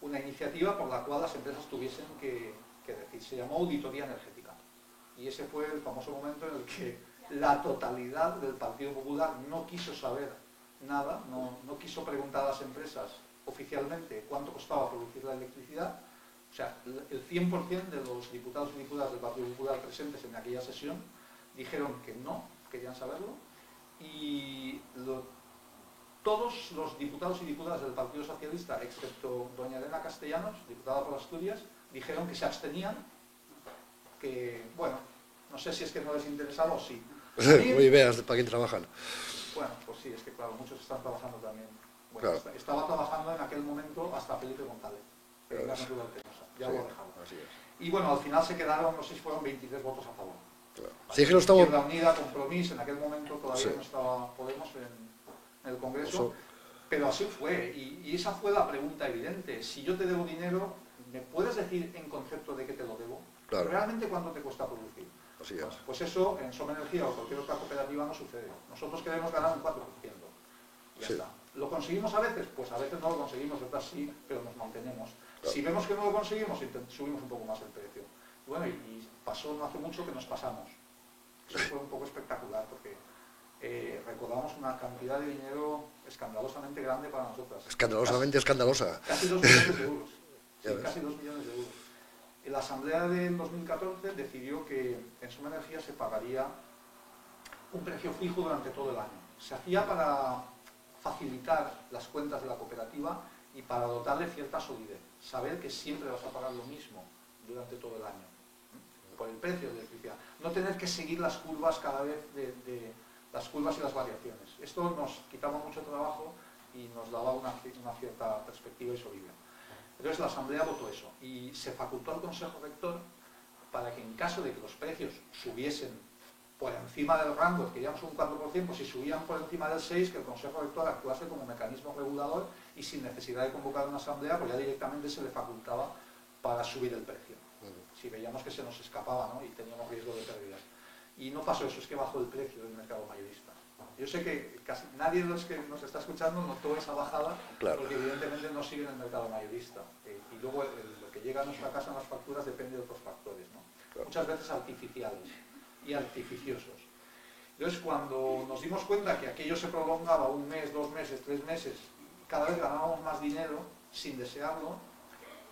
una iniciativa por la cual las empresas tuviesen que decir. Se llamó auditoría energética. Y ese fue el famoso momento en el que la totalidad del Partido Popular no quiso saber nada, no quiso preguntar a las empresas oficialmente cuánto costaba producir la electricidad. O sea, el 100% de los diputados y diputadas del Partido Popular presentes en aquella sesión dijeron que no querían saberlo y todos los diputados y diputadas del Partido Socialista, excepto doña Elena Castellanos, diputada por Asturias, dijeron que se abstenían, que, bueno, no sé si es que no les interesaba o sí. Oye, veas para quién trabajan. Bueno, pues sí, es que claro, muchos están trabajando también. Bueno, Claro. estaba trabajando en aquel momento hasta Felipe González, en la Natura Altenosa, ya Sí, lo dejaron. así es. Y bueno, al final se quedaron, no sé si fueron 23 votos a favor. Claro. Sí, es que lo estamos... Izquierda Unida, Compromís, en aquel momento todavía Sí. no estaba Podemos en el Congreso, Eso. pero así fue. Y esa fue la pregunta evidente. Si yo te debo dinero, ¿me puedes decir en concepto de que te lo debo? Claro. ¿Realmente cuánto te cuesta producir? Así es. Pues eso en Som Energía o cualquier otra cooperativa no sucede. Nosotros queremos ganar un 4%. Ya Sí. está. ¿Lo conseguimos a veces? Pues a veces no lo conseguimos, otras sí, pero nos mantenemos. Claro. Si vemos que no lo conseguimos, subimos un poco más el precio. Y bueno, y pasó no hace mucho que nos pasamos. Eso fue un poco espectacular porque recordamos una cantidad de dinero escandalosamente grande para nosotras. Escandalosamente escandalosa. Casi 2 millones de euros. Ya Sí, ves. casi 2 millones de euros. La Asamblea del 2014 decidió que en Som Energía se pagaría un precio fijo durante todo el año. Se hacía para facilitar las cuentas de la cooperativa y para dotarle cierta solidez. Saber que siempre vas a pagar lo mismo durante todo el año, por el precio de electricidad. No tener que seguir las curvas cada vez de las curvas y las variaciones. Esto nos quitaba mucho trabajo y nos daba una cierta perspectiva y solidez. Entonces la Asamblea votó eso y se facultó al Consejo Rector para que en caso de que los precios subiesen por encima del rango, queríamos un 4%, pues si subían por encima del 6%, que el Consejo Rector actuase como mecanismo regulador y sin necesidad de convocar una asamblea, pues ya directamente se le facultaba para subir el precio. Si veíamos que se nos escapaba, ¿no? Y teníamos riesgo de pérdidas. Y no pasó eso, es que bajó el precio del mercado mayorista. Yo sé que casi nadie de los que nos está escuchando notó esa bajada, Claro. porque evidentemente no sigue en el mercado mayorista. Y luego lo que llega a nuestra casa en las facturas depende de otros factores, ¿no? Claro. Muchas veces artificiales y artificiosos. Entonces, cuando nos dimos cuenta que aquello se prolongaba 1 mes, 2 meses, 3 meses, cada vez ganábamos más dinero sin desearlo,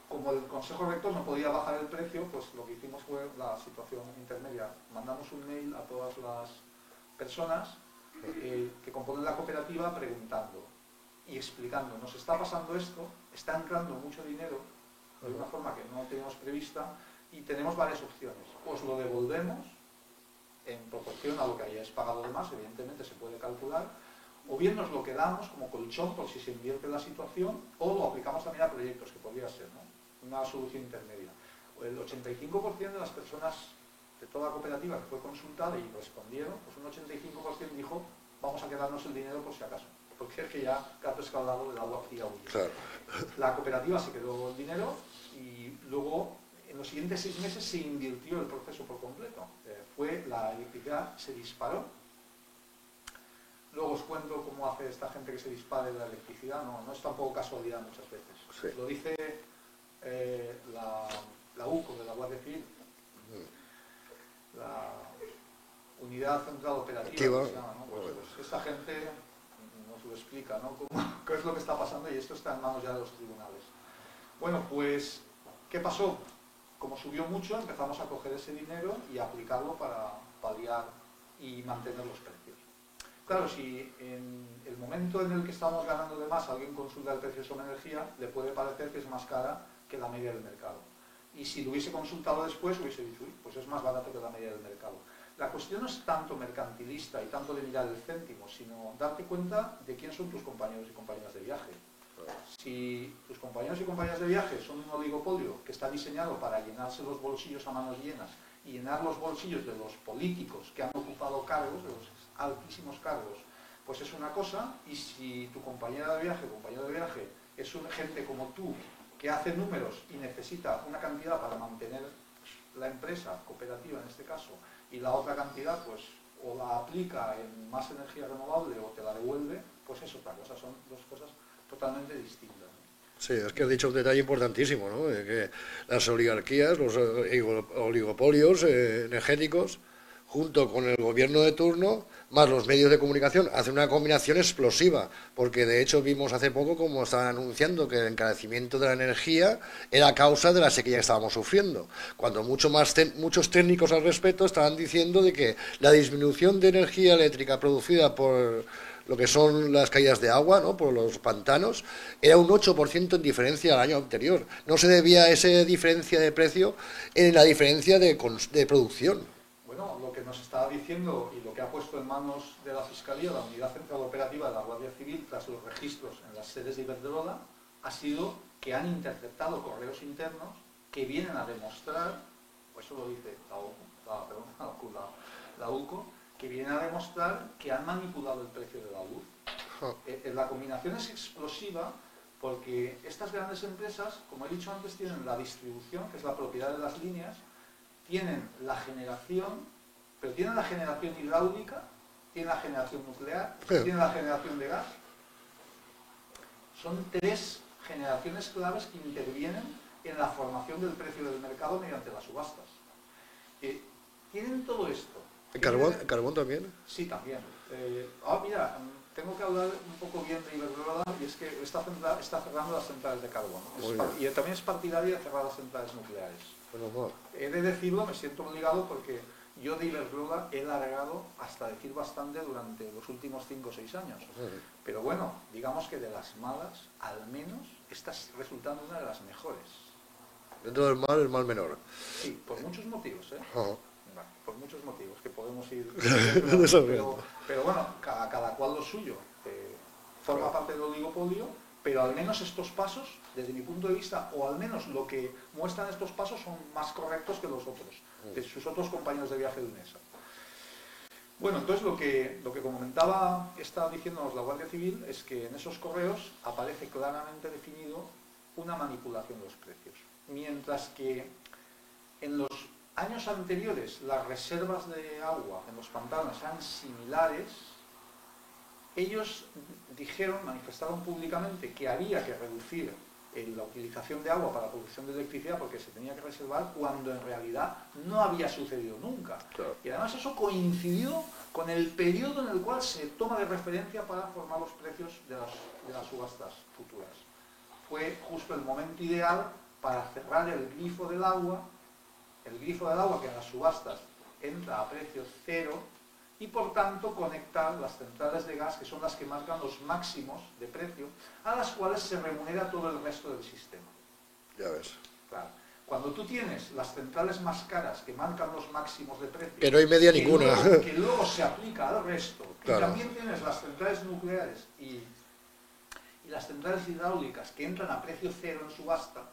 como el Consejo Rector no podía bajar el precio, pues lo que hicimos fue la situación intermedia. Mandamos un mail a todas las personas que componen la cooperativa preguntando y explicando, nos está pasando esto, está entrando mucho dinero de una forma que no teníamos prevista y tenemos varias opciones. Os lo devolvemos en proporción a lo que hayáis pagado de más, evidentemente se puede calcular, o bien nos lo quedamos como colchón por si se invierte la situación, o lo aplicamos también a proyectos, que podría ser, ¿no? Una solución intermedia. El 85% de las personas de toda la cooperativa que fue consultada y respondieron, pues un 85% dijo, vamos a quedarnos el dinero por si acaso, porque es que ya gato escaldado del agua fría huye. Claro. La cooperativa se quedó el dinero y luego en los siguientes 6 meses se invirtió el proceso por completo. La electricidad se disparó. Luego os cuento cómo hace esta gente que se dispare la electricidad, no es tampoco casualidad muchas veces. Sí. Lo dice la UCO de la Guardia Civil, la Unidad Central Operativa, Activa. que se llama, ¿no? Pues esta gente nos lo explica, ¿no? ¿Qué es lo que está pasando? Y esto está en manos ya de los tribunales. Bueno, pues, ¿qué pasó? Como subió mucho, empezamos a coger ese dinero y a aplicarlo para paliar y mantener los precios. Claro, si en el momento en el que estamos ganando de más alguien consulta el precio de Som Energía, le puede parecer que es más cara que la media del mercado. Y si lo hubiese consultado después, hubiese dicho, uy, pues es más barato que la media del mercado. La cuestión no es tanto mercantilista y tanto de mirar el céntimo, sino darte cuenta de quién son tus compañeros y compañeras de viaje. Si tus compañeros y compañeras de viaje son un oligopolio que está diseñado para llenarse los bolsillos a manos llenas y llenar los bolsillos de los políticos que han ocupado cargos, de los altísimos cargos, pues es una cosa. Y si tu compañera de viaje, compañero de viaje, es una gente como tú que hace números y necesita una cantidad para mantener la empresa, cooperativa en este caso, y la otra cantidad pues o la aplica en más energía renovable o te la devuelve, pues es otra cosa, son dos cosas totalmente distintas. Sí, es que has dicho un detalle importantísimo, ¿no? Que las oligarquías, los oligopolios energéticos, junto con el gobierno de turno, más los medios de comunicación, hacen una combinación explosiva, porque de hecho vimos hace poco como estaban anunciando que el encarecimiento de la energía era causa de la sequía que estábamos sufriendo, cuando muchos técnicos al respecto estaban diciendo de que la disminución de energía eléctrica producida por lo que son las caídas de agua, ¿no? Por los pantanos, era un 8% en diferencia al año anterior. No se debía a esa diferencia de precio en la diferencia de producción. Bueno, lo que nos estaba diciendo y lo que ha puesto en manos de la Fiscalía, la Unidad Central Operativa de la Guardia Civil, tras los registros en las sedes de Iberdrola, ha sido que han interceptado correos internos que vienen a demostrar, pues eso lo dice la UCO, que vienen a demostrar que han manipulado el precio de la luz. La combinación es explosiva porque estas grandes empresas, como he dicho antes, tienen la distribución, que es la propiedad de las líneas, tienen la generación, pero tienen la generación hidráulica, tienen la generación nuclear, tienen la generación de gas. Son 3 generaciones claves que intervienen en la formación del precio del mercado mediante las subastas. Tienen todo esto. ¿El carbón también? Sí, también. Mira, tengo que hablar un poco bien de Iberdrola, y es que está cerrando las centrales de carbón. Y también es partidaria de cerrar las centrales nucleares. Bueno, he de decirlo, me siento obligado porque yo de Iberdrola he largado hasta decir bastante durante los últimos 5 o 6 años. Pero bueno, digamos que de las malas, al menos, está resultando una de las mejores. Dentro del mal, el mal menor. Sí, por muchos motivos, ¿eh? Por muchos motivos que podemos ir... pero bueno, cada cual lo suyo. Forma parte del oligopolio, pero al menos estos pasos, desde mi punto de vista, o al menos lo que muestran estos pasos, son más correctos que los otros, de sus otros compañeros de viaje de UNESA. Bueno, entonces lo que comentaba, está diciéndonos la Guardia Civil, es que en esos correos aparece claramente definido una manipulación de los precios. Mientras que en los años anteriores las reservas de agua en los pantanos eran similares, ellos manifestaron públicamente que había que reducir la utilización de agua para la producción de electricidad porque se tenía que reservar, cuando en realidad no había sucedido nunca. Claro. Y además eso coincidió con el periodo en el cual se toma de referencia para formar los precios de las subastas futuras. Fue justo el momento ideal para cerrar el grifo del agua que en las subastas entra a precio cero, y por tanto conectar las centrales de gas, que son las que marcan los máximos de precio, a las cuales se remunera todo el resto del sistema. Ya ves. Claro. Cuando tú tienes las centrales más caras que marcan los máximos de precio, que no hay media ninguna, que luego se aplica al resto, claro. Y también tienes las centrales nucleares y las centrales hidráulicas que entran a precio cero en subasta,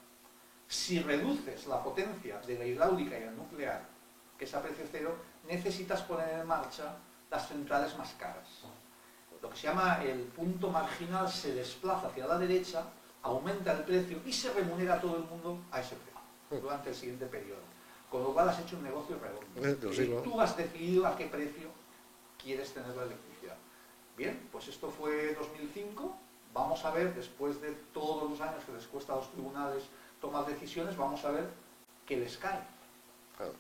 si reduces la potencia de la hidráulica y el nuclear, que es a precio cero, necesitas poner en marcha las centrales más caras. Lo que se llama el punto marginal se desplaza hacia la derecha, aumenta el precio y se remunera a todo el mundo a ese precio durante el siguiente periodo. Con lo cual has hecho un negocio redondo. Sí, ¿no? Tú has decidido a qué precio quieres tener la electricidad. Bien, pues esto fue 2005. Vamos a ver, después de todos los años que les cuesta a los tribunales tomar decisiones, vamos a ver qué les cae. Claro.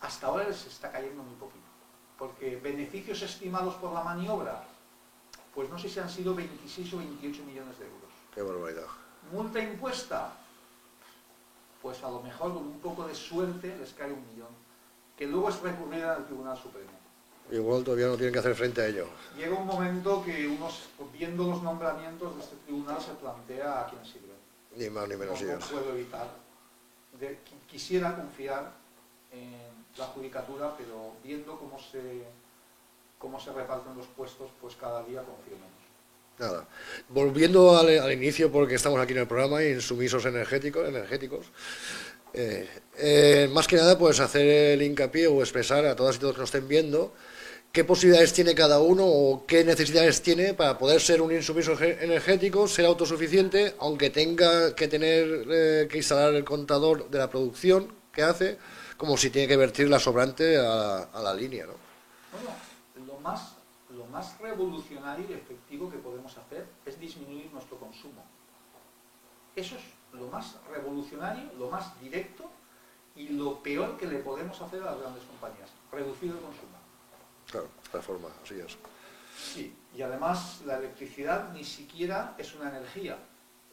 Hasta ahora les está cayendo muy poquito, porque beneficios estimados por la maniobra, pues no sé si han sido 26 o 28 millones de euros. Qué barbaridad. Multa impuesta, pues a lo mejor con un poco de suerte les cae 1 millón, que luego es recurrida al Tribunal Supremo. Igual todavía no tienen que hacer frente a ello. Llega un momento que uno, viendo los nombramientos de este tribunal, se plantea a quién sirve. Ni más ni menos ellos. No puedo evitar. Quisiera confiar en la judicatura, pero viendo cómo se reparten los puestos, pues cada día confío menos. Nada. Volviendo al inicio, porque estamos aquí en el programa, insumisos energéticos. Más que nada, pues hacer el hincapié o expresar a todas y todos que nos estén viendo qué posibilidades tiene cada uno o qué necesidades tiene para poder ser un insumiso energético, ser autosuficiente, aunque tenga que tener que instalar el contador de la producción que hace, como si tiene que vertir la sobrante a la línea, ¿no? Bueno, lo más revolucionario y efectivo que podemos hacer es disminuir nuestro consumo. Eso es lo más revolucionario, lo más directo y lo peor que le podemos hacer a las grandes compañías, reducir el consumo. Claro, de esta forma, así es. Sí, y además la electricidad ni siquiera es una energía.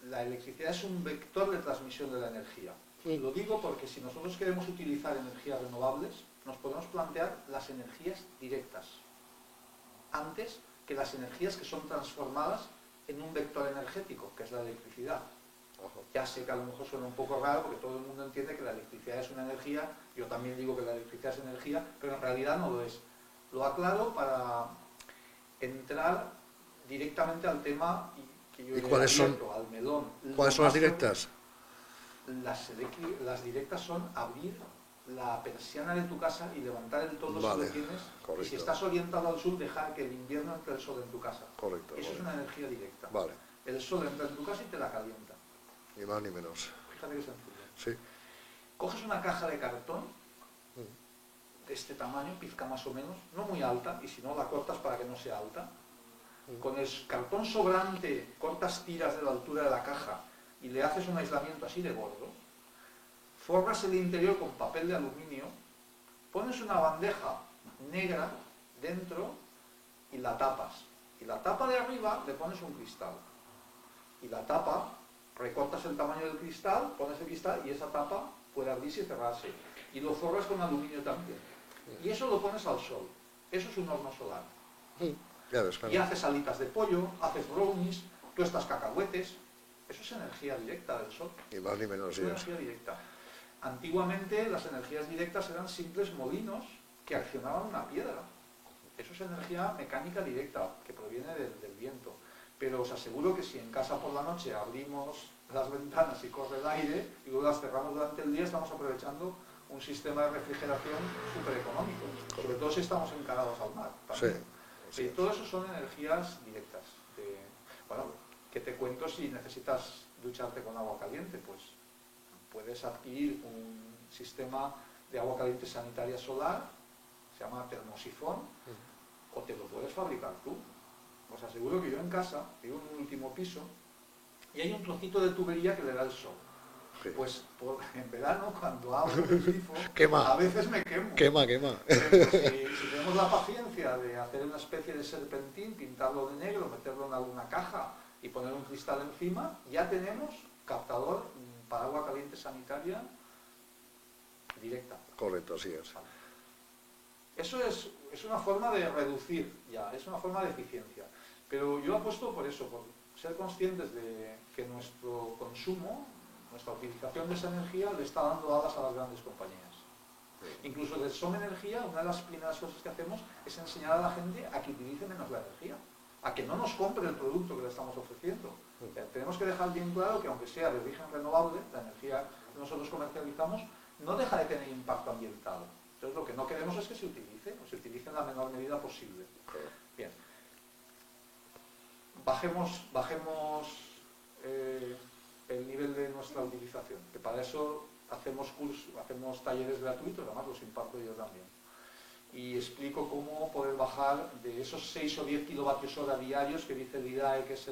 La electricidad es un vector de transmisión de la energía. Sí. Lo digo porque si nosotros queremos utilizar energías renovables, nos podemos plantear las energías directas. antes que las energías que son transformadas en un vector energético, que es la electricidad. Ya sé que a lo mejor suena un poco raro porque todo el mundo entiende que la electricidad es una energía, yo también digo que la electricidad es energía, pero en realidad no lo es. Lo aclaro para entrar directamente al tema que yo ¿Y he cuáles abierto, son, al melón. cuáles son las directas? Las directas son abrir la persiana de tu casa y levantar el toldo si lo tienes, correcto. y si estás orientado al sur, dejar que el invierno entre el sol en tu casa. Correcto. Eso es una energía directa. Vale. El sol entra en tu casa y te la calienta. Ni más ni menos. Fíjate que sencillo. Sí. Coges una caja de cartón de este tamaño, pizca más o menos, no muy alta, y si no la cortas para que no sea alta. Con el cartón sobrante cortas tiras de la altura de la caja y le haces un aislamiento así de gordo, forras el interior con papel de aluminio, pones una bandeja negra dentro y la tapas. Y la tapa de arriba le pones un cristal. Y la tapa, recortas el tamaño del cristal, pones el cristal y esa tapa puede abrirse y cerrarse. Y lo forras con aluminio también. Y eso lo pones al sol. Eso es un horno solar. Ya ves, claro. Y haces alitas de pollo, haces brownies, tuestas cacahuetes. Eso es energía directa del sol. Ni más ni menos, sí. Es energía directa. Antiguamente las energías directas eran simples molinos que accionaban una piedra. Eso es energía mecánica directa, que proviene del viento. Pero os aseguro que si en casa por la noche abrimos las ventanas y corre el aire y luego las cerramos durante el día, estamos aprovechando un sistema de refrigeración súper económico. Sobre todo si estamos encarados al mar. También. Sí. Todo eso son energías directas. Bueno, ¿qué te cuento si necesitas ducharte con agua caliente? Pues puedes adquirir un sistema de agua caliente sanitaria solar, se llama termosifón, o te lo puedes fabricar tú. Os aseguro que yo en casa, vivo en un último piso, y hay un trocito de tubería que le da el sol. Sí. Pues en verano, cuando abro el grifo, a veces me quemo. Quema. Si tenemos la paciencia de hacer una especie de serpentín, pintarlo de negro, meterlo en alguna caja y poner un cristal encima, ya tenemos captador para agua caliente sanitaria directa. Correcto, así es. Eso es una forma de reducir, ya, es una forma de eficiencia. Pero yo apuesto por eso, por ser conscientes de que nuestro consumo, nuestra utilización de esa energía le está dando alas a las grandes compañías. Incluso de Som Energía, una de las primeras cosas que hacemos es enseñar a la gente a que utilice menos la energía, a que no nos compre el producto que le estamos ofreciendo. O sea, tenemos que dejar bien claro que aunque sea de origen renovable, la energía que nosotros comercializamos no deja de tener impacto ambiental. Entonces lo que no queremos es que se utilice, o se utilice en la menor medida posible. Bien. Bajemos el nivel de nuestra utilización, que para eso hacemos talleres gratuitos, además los imparto yo también. Y explico cómo poder bajar de esos 6 o 10 kilovatios hora diarios que dice el IDAE, que es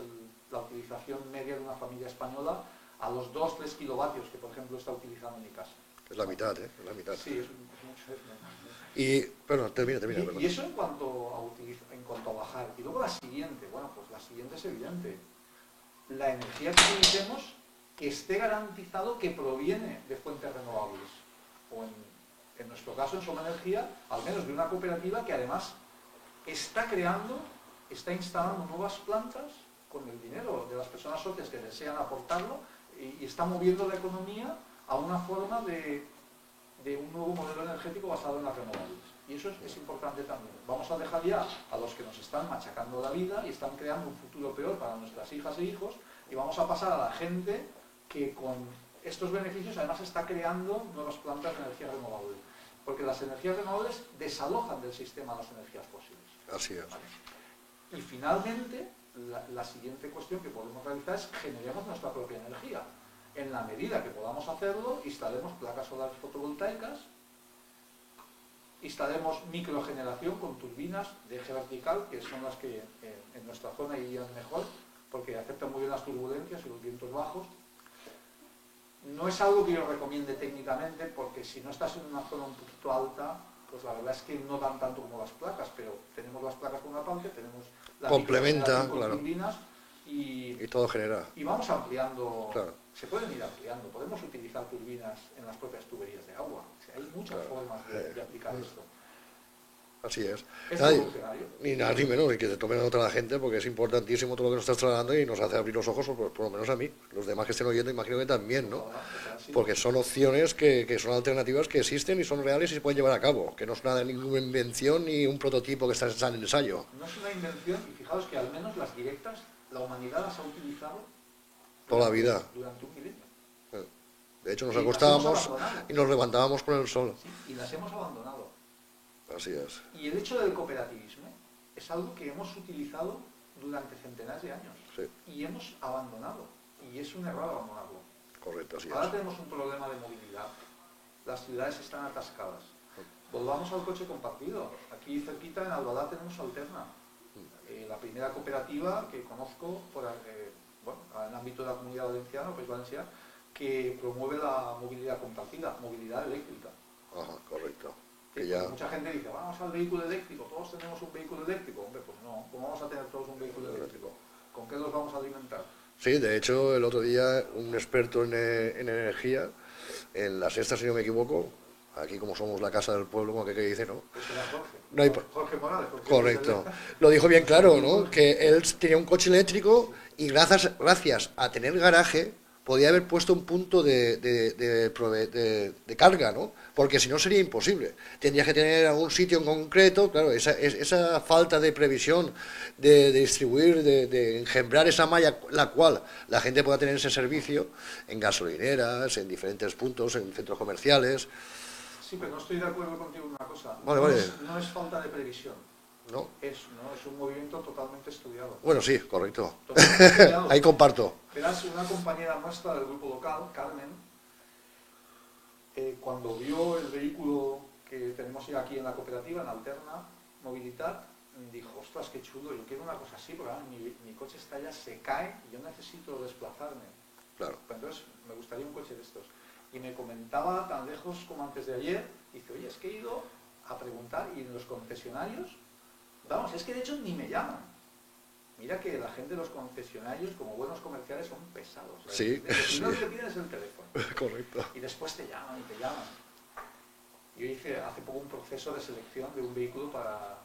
la utilización media de una familia española, a los 2-3 kilovatios que, por ejemplo, está utilizando en mi casa. Es la mitad, ¿eh? Es la mitad. Sí, es mucho. Y, perdón, termina. Y eso en cuanto a bajar. Y luego la siguiente, bueno, pues la siguiente es evidente. La energía que utilicemos, que esté garantizado que proviene de fuentes renovables. O en nuestro caso, en Som Energía, al menos de una cooperativa que además está instalando nuevas plantas con el dinero de las personas socias que desean aportarlo y está moviendo la economía a una forma de un nuevo modelo energético basado en las renovables. Y eso es importante también. Vamos a dejar ya a los que nos están machacando la vida y están creando un futuro peor para nuestras hijas e hijos, y vamos a pasar a la gente que con estos beneficios además está creando nuevas plantas de energía renovable. Porque las energías renovables desalojan del sistema las energías fósiles. Así es. ¿Vale? Y finalmente, la siguiente cuestión que podemos realizar es generemos nuestra propia energía. En la medida que podamos hacerlo, instalemos placas solares fotovoltaicas, instalemos microgeneración con turbinas de eje vertical, que son las que en nuestra zona irían mejor, porque aceptan muy bien las turbulencias y los vientos bajos. No es algo que yo recomiende técnicamente, porque si no estás en una zona un poquito alta, pues la verdad es que no dan tanto como las placas, pero tenemos las placas por una parte, tenemos la complementa, con claro, turbinas y todo genera. Y vamos ampliando, claro. Se pueden ir ampliando, podemos utilizar turbinas en las propias tuberías de agua. O sea, hay muchas formas de aplicar esto. Así es. Es Nadie- revolucionario. Ni nada ni menos, y que te tomen nota la gente, porque es importantísimo todo lo que nos estás trasladando y nos hace abrir los ojos, por lo menos a mí. Los demás que estén oyendo, imagino que también, ¿no? Porque son opciones que son alternativas que existen y son reales y se pueden llevar a cabo, que no es nada, ninguna invención ni un prototipo que está en ensayo. No es una invención, y fijaos que al menos las directas, la humanidad las ha utilizado Toda la vida. durante un milenio. De hecho, nos Y las acostábamos hemos abandonado. y nos levantábamos con el sol. Sí, y las hemos abandonado. Así es. Y el hecho del cooperativismo es algo que hemos utilizado durante centenares de años. Sí, Y hemos abandonado. Y es un error abandonarlo. correcto, así Ahora es. tenemos un problema de movilidad. Las ciudades están atascadas. Volvamos al coche compartido. Aquí cerquita en Albalá tenemos Alterna. La primera cooperativa que conozco bueno, en el ámbito de la Comunidad Valenciana, País Valencià, que promueve la movilidad compartida, movilidad eléctrica. Ajá, correcto. Que Que ya... mucha gente dice, vamos al vehículo eléctrico, todos tenemos un vehículo eléctrico. Hombre, pues no, ¿cómo vamos a tener todos un vehículo eléctrico? ¿Con qué los vamos a alimentar? Sí, de hecho, el otro día un experto en energía, en la sexta, si no me equivoco, aquí como somos la casa del pueblo, como que dice, ¿no? Pues era Jorge. No hay... Jorge Morales. Porque Correcto. Lo dijo bien claro, ¿no? Que él tenía un coche eléctrico y gracias a tener garaje podía haber puesto un punto de carga, ¿no? Porque si no sería imposible. Tendrías que tener algún sitio en concreto, claro, esa falta de previsión de distribuir, de engendrar esa malla, la cual la gente pueda tener ese servicio en gasolineras, en diferentes puntos, en centros comerciales. Sí, pero no estoy de acuerdo contigo en una cosa. Vale, no, vale. no es falta de previsión. ¿No? Es un movimiento totalmente estudiado. Bueno, sí, correcto. Totalmente estudiado. Ahí comparto. Verás, una compañera nuestra del grupo local, Carmen, cuando vio el vehículo que tenemos ya aquí en la cooperativa, en Alterna Movilidad, dijo, ostras, qué chulo, yo quiero una cosa así, porque mi coche está ya, se cae y yo necesito desplazarme. Claro. Entonces, me gustaría un coche de estos. Y me comentaba tan lejos como antes de ayer, dice, oye, es que he ido a preguntar y en los concesionarios, vamos, es que de hecho ni me llaman. Mira que la gente de los concesionarios, como buenos comerciales, son pesados. Sí, Lo primero sí. que te piden es el teléfono. Correcto. Y después te llaman y te llaman. Yo hice hace poco un proceso de selección de un vehículo para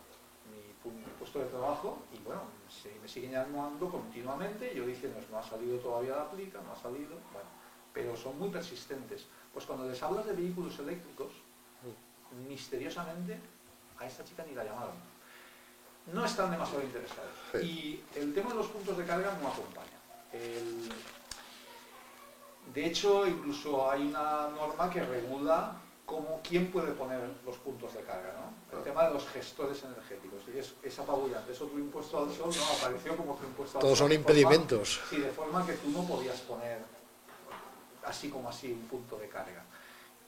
mi puesto de trabajo y bueno, me siguen llamando continuamente. Yo diciendo, no ha salido todavía la aplica, no ha salido. Bueno, pero son muy persistentes. Pues cuando les hablas de vehículos eléctricos, misteriosamente a esta chica ni la llamaron. No están demasiado interesados. Sí. Y el tema de los puntos de carga no acompaña. De hecho, incluso hay una norma que regula quién puede poner los puntos de carga, ¿no? El tema de los gestores energéticos. Y es apabullante. Es otro impuesto al sol, ¿no? Apareció como otro impuesto al sol. Todos son impedimentos. Sí, de forma que tú no podías poner así como así un punto de carga.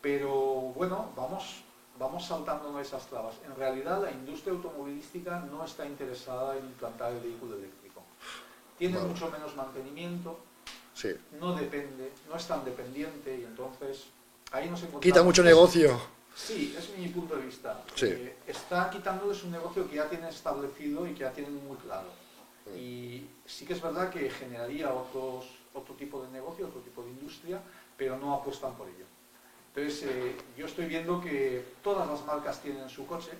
Pero bueno, vamos saltándonos esas trabas. En realidad la industria automovilística no está interesada en implantar el vehículo eléctrico. Tiene Vale. mucho menos mantenimiento, Sí. no depende, no es tan dependiente y entonces ahí nos encontramos... Quita mucho negocio. Sí, es mi punto de vista. Sí. Está quitándoles un negocio que ya tienen establecido y que ya tienen muy claro. Y sí que es verdad que generaría otro tipo de negocio, otro tipo de industria, pero no apuestan por ello. Entonces, yo estoy viendo que todas las marcas tienen su coche,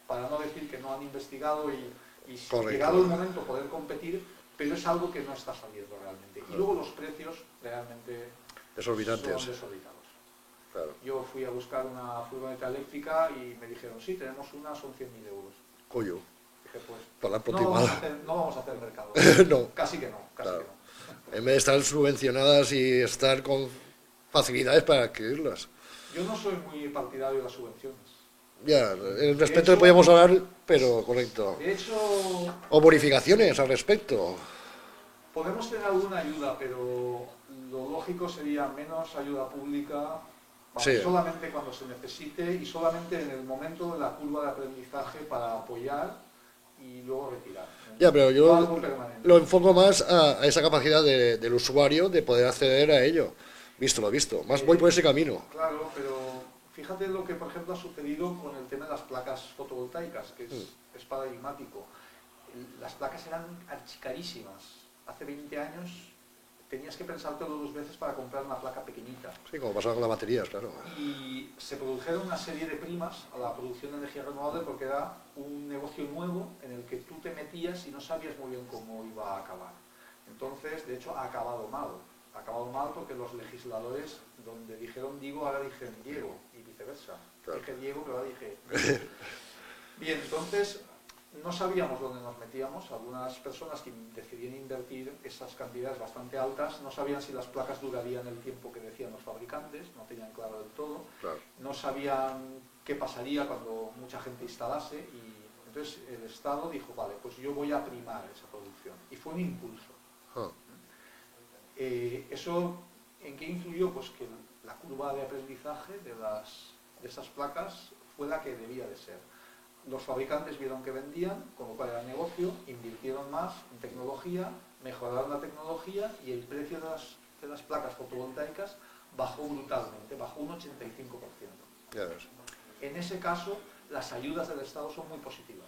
para no decir que no han investigado y si Correcto. llegado el momento poder competir, pero es algo que no está saliendo realmente. Y luego los precios realmente Desorbitantes. son desorbitados. Claro. Yo fui a buscar una furgoneta eléctrica y me dijeron, sí, tenemos una, son 100.000 euros. Coño. Dije, pues, Para la no vamos a hacer mercado. No. Casi que no, casi Claro. que no. En vez de estar subvencionadas y estar con facilidades para adquirirlas. Yo no soy muy partidario de las subvenciones. Ya, el De respecto hecho- podíamos hablar, pero correcto. De hecho, O bonificaciones al respecto. podemos tener alguna ayuda, pero lo lógico sería menos ayuda pública, Sí. solamente cuando se necesite y solamente en el momento de la curva de aprendizaje para apoyar y luego retirar. Ya, pero No yo algo permanente. lo enfoco más a esa capacidad del usuario de poder acceder a ello. Visto lo visto. Más voy por ese camino. Claro, pero fíjate lo que, por ejemplo, ha sucedido con el tema de las placas fotovoltaicas, que es paradigmático. Las placas eran archicarísimas. Hace 20 años tenías que pensártelo 2 veces para comprar una placa pequeñita. Sí, como pasaba con las baterías, claro. Y se produjeron una serie de primas a la producción de energía renovable porque era un negocio nuevo en el que tú te metías y no sabías muy bien cómo iba a acabar. Entonces, de hecho, ha acabado mal. Ha acabado mal porque los legisladores, donde dijeron Diego, ahora dijeron Diego, y viceversa. Claro. Dije Diego, pero ahora dije Diego. Bien, entonces, no sabíamos dónde nos metíamos. Algunas personas que decidían invertir esas cantidades bastante altas no sabían si las placas durarían el tiempo que decían los fabricantes, no tenían claro del todo. Claro. No sabían qué pasaría cuando mucha gente instalase y entonces el Estado dijo, vale, pues yo voy a primar esa producción. Y fue un impulso. ¿Eso en qué influyó? Pues que la curva de aprendizaje de esas placas fue la que debía de ser. Los fabricantes vieron que vendían, con lo cual era negocio, invirtieron más en tecnología, mejoraron la tecnología y el precio de las placas fotovoltaicas bajó brutalmente, bajó un 85%. Yes. En ese caso, las ayudas del Estado son muy positivas.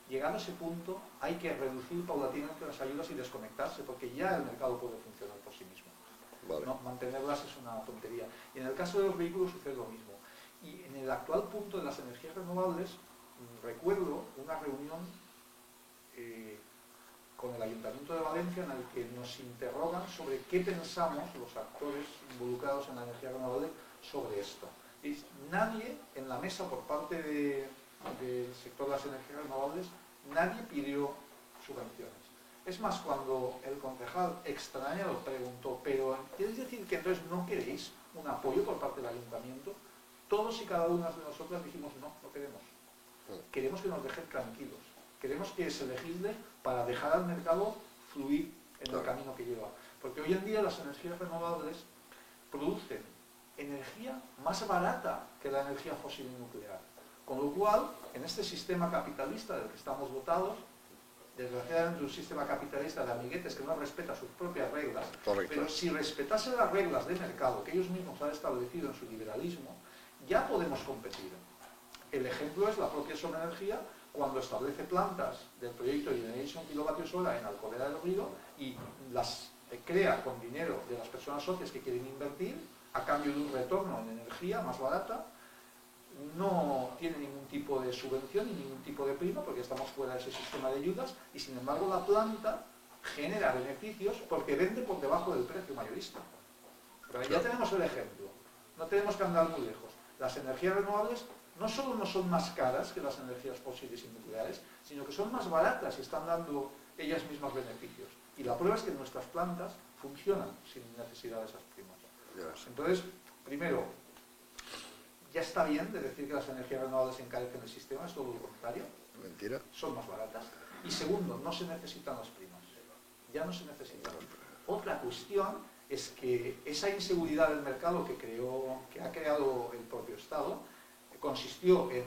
Llegado a ese punto, hay que reducir paulatinamente las ayudas y desconectarse, porque ya el mercado puede funcionar por sí mismo. Vale. No, mantenerlas es una tontería. Y en el caso de los vehículos sucede lo mismo. Y en el actual punto de las energías renovables, recuerdo una reunión con el Ayuntamiento de Valencia en el que nos interrogan sobre qué pensamos los actores involucrados en la energía renovable sobre esto. Y nadie en la mesa por parte del sector de las energías renovables, nadie pidió subvenciones. Es más, cuando el concejal extrañado preguntó, pero ¿quieres decir que entonces no queréis un apoyo por parte del Ayuntamiento? Todos y cada una de nosotras dijimos no, no queremos. Queremos que nos dejen tranquilos. Queremos que se legisle para dejar al mercado fluir en el camino que lleva. Porque hoy en día las energías renovables producen energía más barata que la energía fósil y nuclear. Con lo cual, en este sistema capitalista del que estamos dotados, desgraciadamente un sistema capitalista de amiguetes que no respeta sus propias reglas, correcto, pero si respetase las reglas de mercado que ellos mismos han establecido en su liberalismo, ya podemos competir. El ejemplo es la propia Sona Energía, cuando establece plantas del proyecto Generation Kilovatios Hora en Alcolea del Río y las crea con dinero de las personas socias que quieren invertir a cambio de un retorno en energía más barata. No tiene ningún tipo de subvención ni ningún tipo de prima porque estamos fuera de ese sistema de ayudas y sin embargo la planta genera beneficios porque vende por debajo del precio mayorista. Pero ya tenemos el ejemplo, no tenemos que andar muy lejos. Las energías renovables no solo no son más caras que las energías fósiles y nucleares, sino que son más baratas y están dando ellas mismas beneficios. Y la prueba es que nuestras plantas funcionan sin necesidad de esas primas. Entonces, primero, ya está bien de decir que las energías renovables encarecen el sistema, es todo lo contrario. Mentira. Son más baratas. Y segundo, no se necesitan las primas. Ya no se necesitan. Otra cuestión es que esa inseguridad del mercado que ha creado el propio Estado consistió en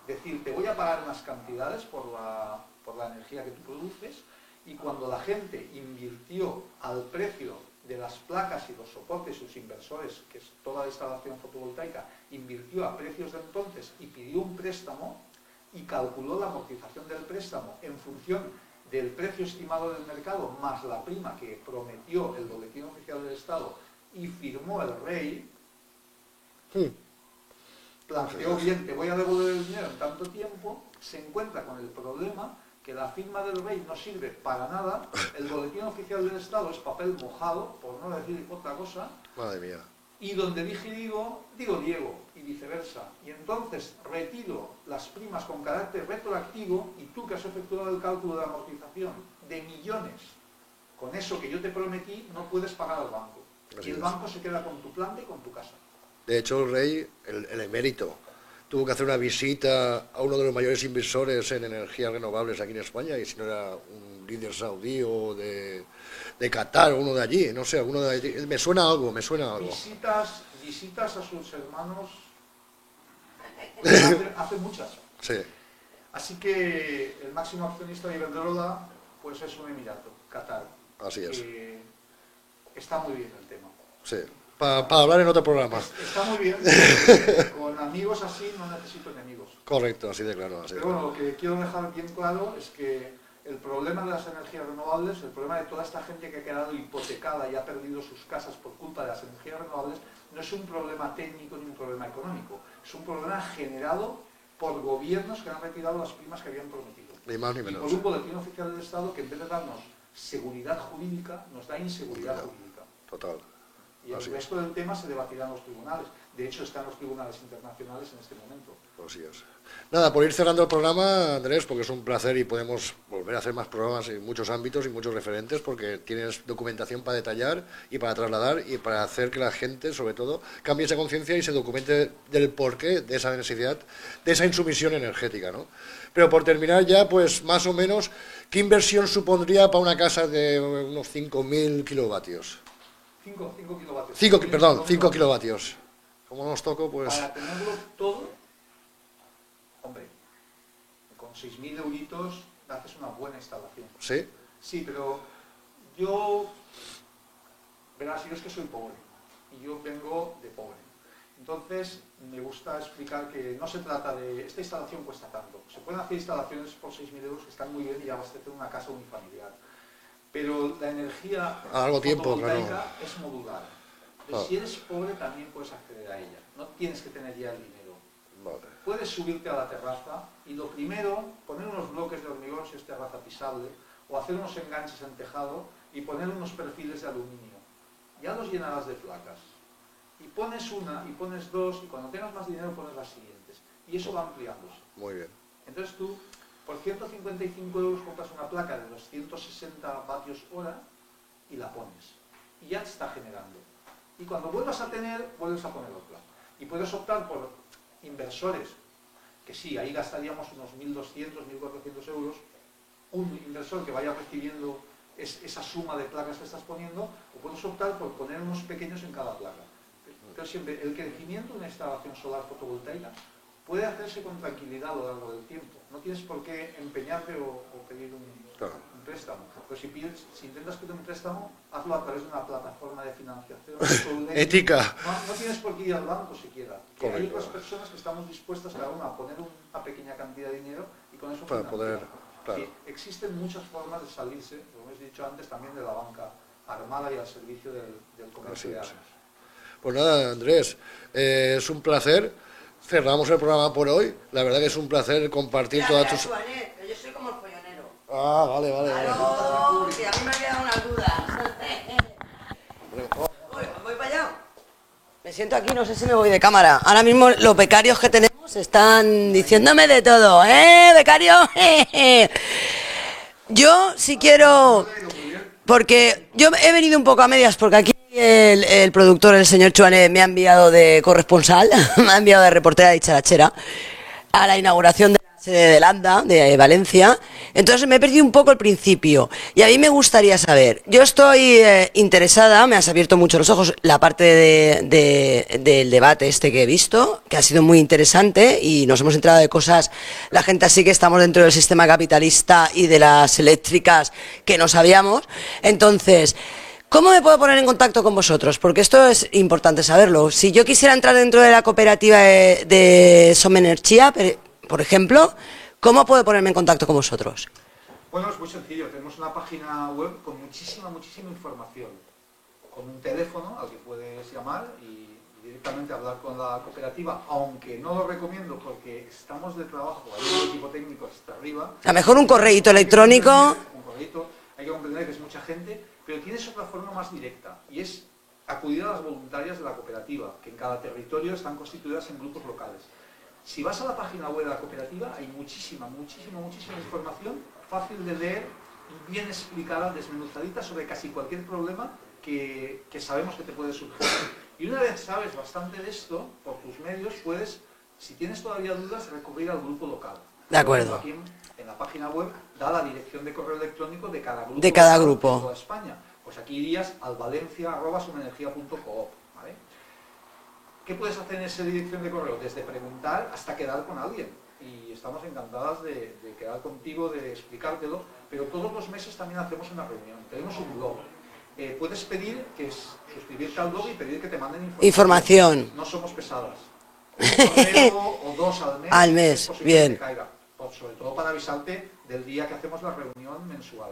decir, te voy a pagar unas cantidades por la energía que tú produces, y cuando la gente invirtió al precio de las placas y los soportes y los inversores, que es toda la instalación fotovoltaica, invirtió a precios de entonces y pidió un préstamo y calculó la amortización del préstamo en función del precio estimado del mercado más la prima que prometió el Boletín Oficial del Estado y firmó el rey, planteó bien, te voy a devolver el dinero en tanto tiempo, se encuentra con el problema que la firma del rey no sirve para nada, el Boletín Oficial del Estado es papel mojado, por no decir otra cosa. Madre mía. Y donde dije digo Diego, y viceversa. Y entonces retiro las primas con carácter retroactivo, y tú que has efectuado el cálculo de la amortización de millones, con eso que yo te prometí, no puedes pagar al banco. Y el banco se queda con tu planta y con tu casa. De hecho, el rey, el emérito, tuvo que hacer una visita a uno de los mayores inversores en energías renovables aquí en España, y si no era un líder saudí o de Qatar, uno de allí, no sé, uno de allí. Me suena algo. Visitas a sus hermanos hace muchas. Sí. Así que el máximo accionista de Iberdrola pues es un emirato, Qatar. Así es. Está muy bien el tema. Sí. Para hablar en otro programa. Está muy bien. Con amigos así no necesito enemigos. Correcto, así de claro. Pero bueno, lo que quiero dejar bien claro es que el problema de las energías renovables, el problema de toda esta gente que ha quedado hipotecada y ha perdido sus casas por culpa de las energías renovables, no es un problema técnico ni un problema económico, es un problema generado por gobiernos que han retirado las primas que habían prometido. Ni más ni menos. Y por un boletín oficial del Estado que en vez de darnos seguridad jurídica, nos da inseguridad jurídica. Total. Y el resto del tema se debatirá en los tribunales. De hecho, están los tribunales internacionales en este momento. Así es. Nada, por ir cerrando el programa, Andrés, porque es un placer y podemos volver a hacer más programas en muchos ámbitos y muchos referentes, porque tienes documentación para detallar y para trasladar y para hacer que la gente, sobre todo, cambie esa conciencia y se documente del porqué de esa necesidad, de esa insumisión energética, ¿no? Pero por terminar ya, pues más o menos, ¿qué inversión supondría para una casa de unos 5.000 kilovatios? 5 kilovatios. 5 kilovatios. Como nos toco, pues... Para tenerlo todo, hombre, con 6.000 euritos haces una buena instalación. ¿Sí? Sí, pero yo, verás, yo es que soy pobre y yo vengo de pobre. Entonces, me gusta explicar que no se trata de... Esta instalación cuesta tanto. Se pueden hacer instalaciones por 6.000 euros que están muy bien y abastecen una casa unifamiliar. Pero la energía a largo tiempo, fotovoltaica claro, es modular. Entonces, si eres pobre también puedes acceder a ella. No tienes que tener ya el dinero. Vale. Puedes subirte a la terraza y lo primero, poner unos bloques de hormigón si es terraza pisable, o hacer unos enganches en tejado y poner unos perfiles de aluminio. Ya los llenarás de placas. Y pones una, y pones dos, y cuando tengas más dinero pones las siguientes. Y eso va ampliándose. Muy bien. Entonces tú, por 155 euros compras una placa de 260 vatios hora y la pones. Y ya te está generando. Y cuando vuelvas a tener, vuelves a poner otra. Y puedes optar por inversores, que sí, ahí gastaríamos unos 1.200, 1.400 euros, un inversor que vaya recibiendo esa suma de placas que estás poniendo, o puedes optar por poner unos pequeños en cada placa. Pero siempre, el crecimiento de una instalación solar fotovoltaica puede hacerse con tranquilidad a lo largo del tiempo. No tienes por qué empeñarte o pedir un préstamo. Pero si intentas pedir un préstamo, hazlo a través de una plataforma de financiación ética. No tienes por qué ir al banco siquiera. Que hay otras personas que estamos dispuestas cada una a poner una pequeña cantidad de dinero y con eso para poder, claro. Sí, existen muchas formas de salirse, como he dicho antes, también de la banca armada y al servicio del comercio de armas. Pues nada, Andrés, es un placer. Cerramos el programa por hoy. La verdad que es un placer compartir todas tus... Yo soy como el follonero. Ah, vale. Claro, sí, a mí me han quedado unas dudas. Voy para allá. Me siento aquí, no sé si me voy de cámara. Ahora mismo los becarios que tenemos están diciéndome de todo. Becario? Yo sí quiero... Porque yo he venido un poco a medias, porque aquí el productor, el señor Chuané, me ha enviado de corresponsal, me ha enviado de reportera y charachera a la inauguración de la sede de Landa, de Valencia. Entonces me he perdido un poco el principio. Y a mí me gustaría saber, yo estoy interesada, me has abierto mucho los ojos, la parte del debate este que he visto, que ha sido muy interesante y nos hemos enterado de cosas, la gente así que estamos dentro del sistema capitalista y de las eléctricas que no sabíamos. Entonces... ¿cómo me puedo poner en contacto con vosotros? Porque esto es importante saberlo. Si yo quisiera entrar dentro de la cooperativa de Somenergia, por ejemplo, ¿cómo puedo ponerme en contacto con vosotros? Bueno, es muy sencillo. Tenemos una página web con muchísima información. Con un teléfono al que puedes llamar y directamente hablar con la cooperativa, aunque no lo recomiendo porque estamos de trabajo, hay un equipo técnico hasta arriba. A lo mejor un correíto electrónico. Un correíto, hay que comprender que es mucha gente. Pero tienes otra forma más directa, y es acudir a las voluntarias de la cooperativa, que en cada territorio están constituidas en grupos locales. Si vas a la página web de la cooperativa, hay muchísima información, fácil de leer y bien explicada, desmenuzadita sobre casi cualquier problema que sabemos que te puede surgir. Y una vez sabes bastante de esto, por tus medios puedes, si tienes todavía dudas, recurrir al grupo local. De acuerdo. Aquí en la página web da la dirección de correo electrónico de cada grupo. De cada local grupo. De toda España. Pues aquí irías al valencia@somenergia.coop, ¿vale? ¿Qué puedes hacer en esa dirección de correo? Desde preguntar hasta quedar con alguien. Y estamos encantadas de quedar contigo, de explicártelo, pero todos los meses también hacemos una reunión. Tenemos un blog. Puedes pedir suscribirte al blog y pedir que te manden información. No somos pesadas. Un correo o dos al mes. Al mes, bien. sobre todo para avisarte del día que hacemos la reunión mensual.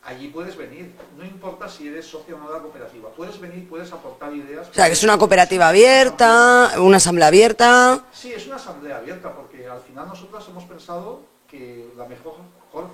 Allí puedes venir, no importa si eres socio o no de la cooperativa, puedes venir, puedes aportar ideas. O sea, que es una cooperativa abierta, una asamblea abierta. Sí, es una asamblea abierta, porque al final nosotros hemos pensado que la mejor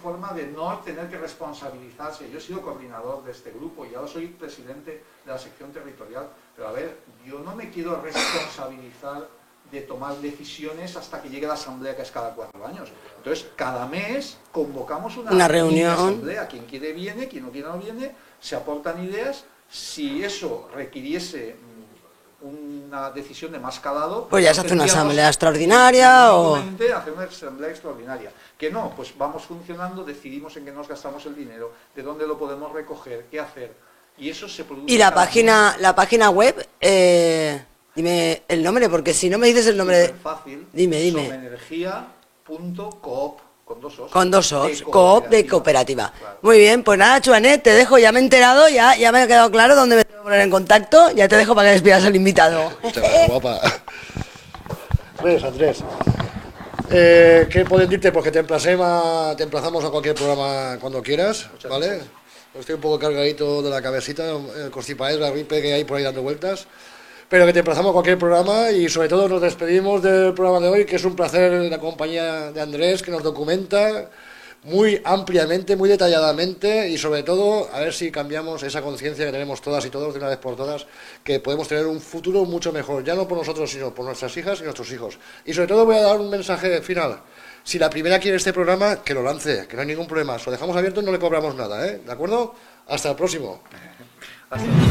forma de no tener que responsabilizarse, yo he sido coordinador de este grupo y ahora soy presidente de la sección territorial, pero a ver, yo no me quiero responsabilizar de tomar decisiones hasta que llegue la asamblea, que es cada 4 años. Entonces, cada mes convocamos una reunión. Asamblea. Quien quiere viene, quien no quiere no viene, se aportan ideas. Si eso requiriese una decisión de más calado, pues ya se hace una asamblea extraordinaria o... hacer una asamblea extraordinaria. Que no, pues vamos funcionando, decidimos en qué nos gastamos el dinero, de dónde lo podemos recoger, qué hacer. Y eso se produce... Y la página web... Dime el nombre, porque si no me dices el nombre... Es fácil. Dime. Somenergia.coop, con 2 os. Con 2 os, coop de cooperativa. Claro. Muy bien, pues nada, Joanet, te dejo, ya me he enterado, ya me ha quedado claro dónde me tengo que poner en contacto, ya te dejo para que despidas al invitado. Guapa. Andrés, ¿qué puedes decirte? Porque te emplazamos a cualquier programa cuando quieras, ¿vale? Gracias. Estoy un poco cargadito de la cabecita, el constipaés, la gripe que hay por ahí dando vueltas. Pero que te emplazamos a cualquier programa y sobre todo nos despedimos del programa de hoy, que es un placer la compañía de Andrés, que nos documenta muy ampliamente, muy detalladamente y sobre todo a ver si cambiamos esa conciencia que tenemos todas y todos de una vez por todas, que podemos tener un futuro mucho mejor, ya no por nosotros, sino por nuestras hijas y nuestros hijos. Y sobre todo voy a dar un mensaje final. Si la primera quiere este programa, que lo lance, que no hay ningún problema. Si lo dejamos abierto no le cobramos nada, ¿eh? ¿De acuerdo? Hasta el próximo. Hasta luego.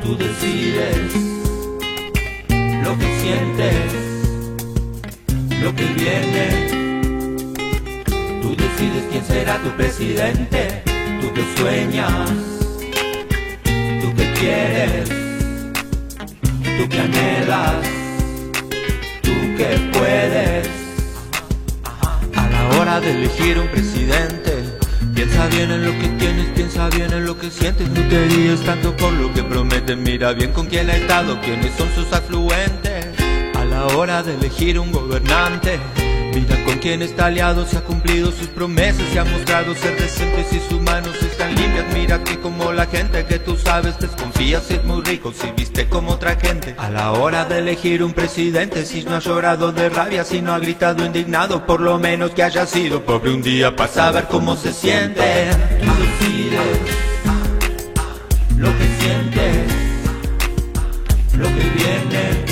Tú decides lo que sientes, lo que viene. Tú decides quién será tu presidente. Tú que sueñas, tú que quieres, tú que anhelas, tú que puedes. A la hora de elegir un presidente, piensa bien en lo que tienes, piensa bien en lo que sientes. No te guíes tanto por lo que prometen, mira bien con quién ha estado, quiénes son sus afluentes. A la hora de elegir un gobernante, mira con quién está aliado, si ha cumplido sus promesas, si ha mostrado ser decente, si sus manos están limpias. Mira que como la gente que tú sabes desconfía si es muy rico, si viste como otra gente. A la hora de elegir un presidente, si no ha llorado de rabia, si no ha gritado indignado, por lo menos que haya sido pobre un día para saber cómo se siente. Tú decides lo que sientes, lo que viene.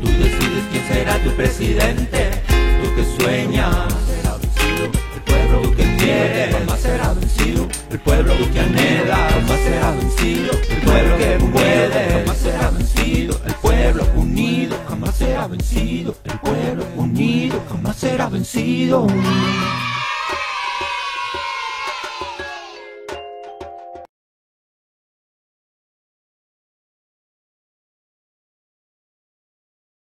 Tú decides quién será tu presidente. Tú que sueñas, será vencido el pueblo. Tú que quieres, jamás será vencido el pueblo. Tú que anhelas, jamás será vencido el pueblo. Que puede, jamás será vencido el pueblo unido. Jamás será vencido el pueblo unido. Jamás será vencido.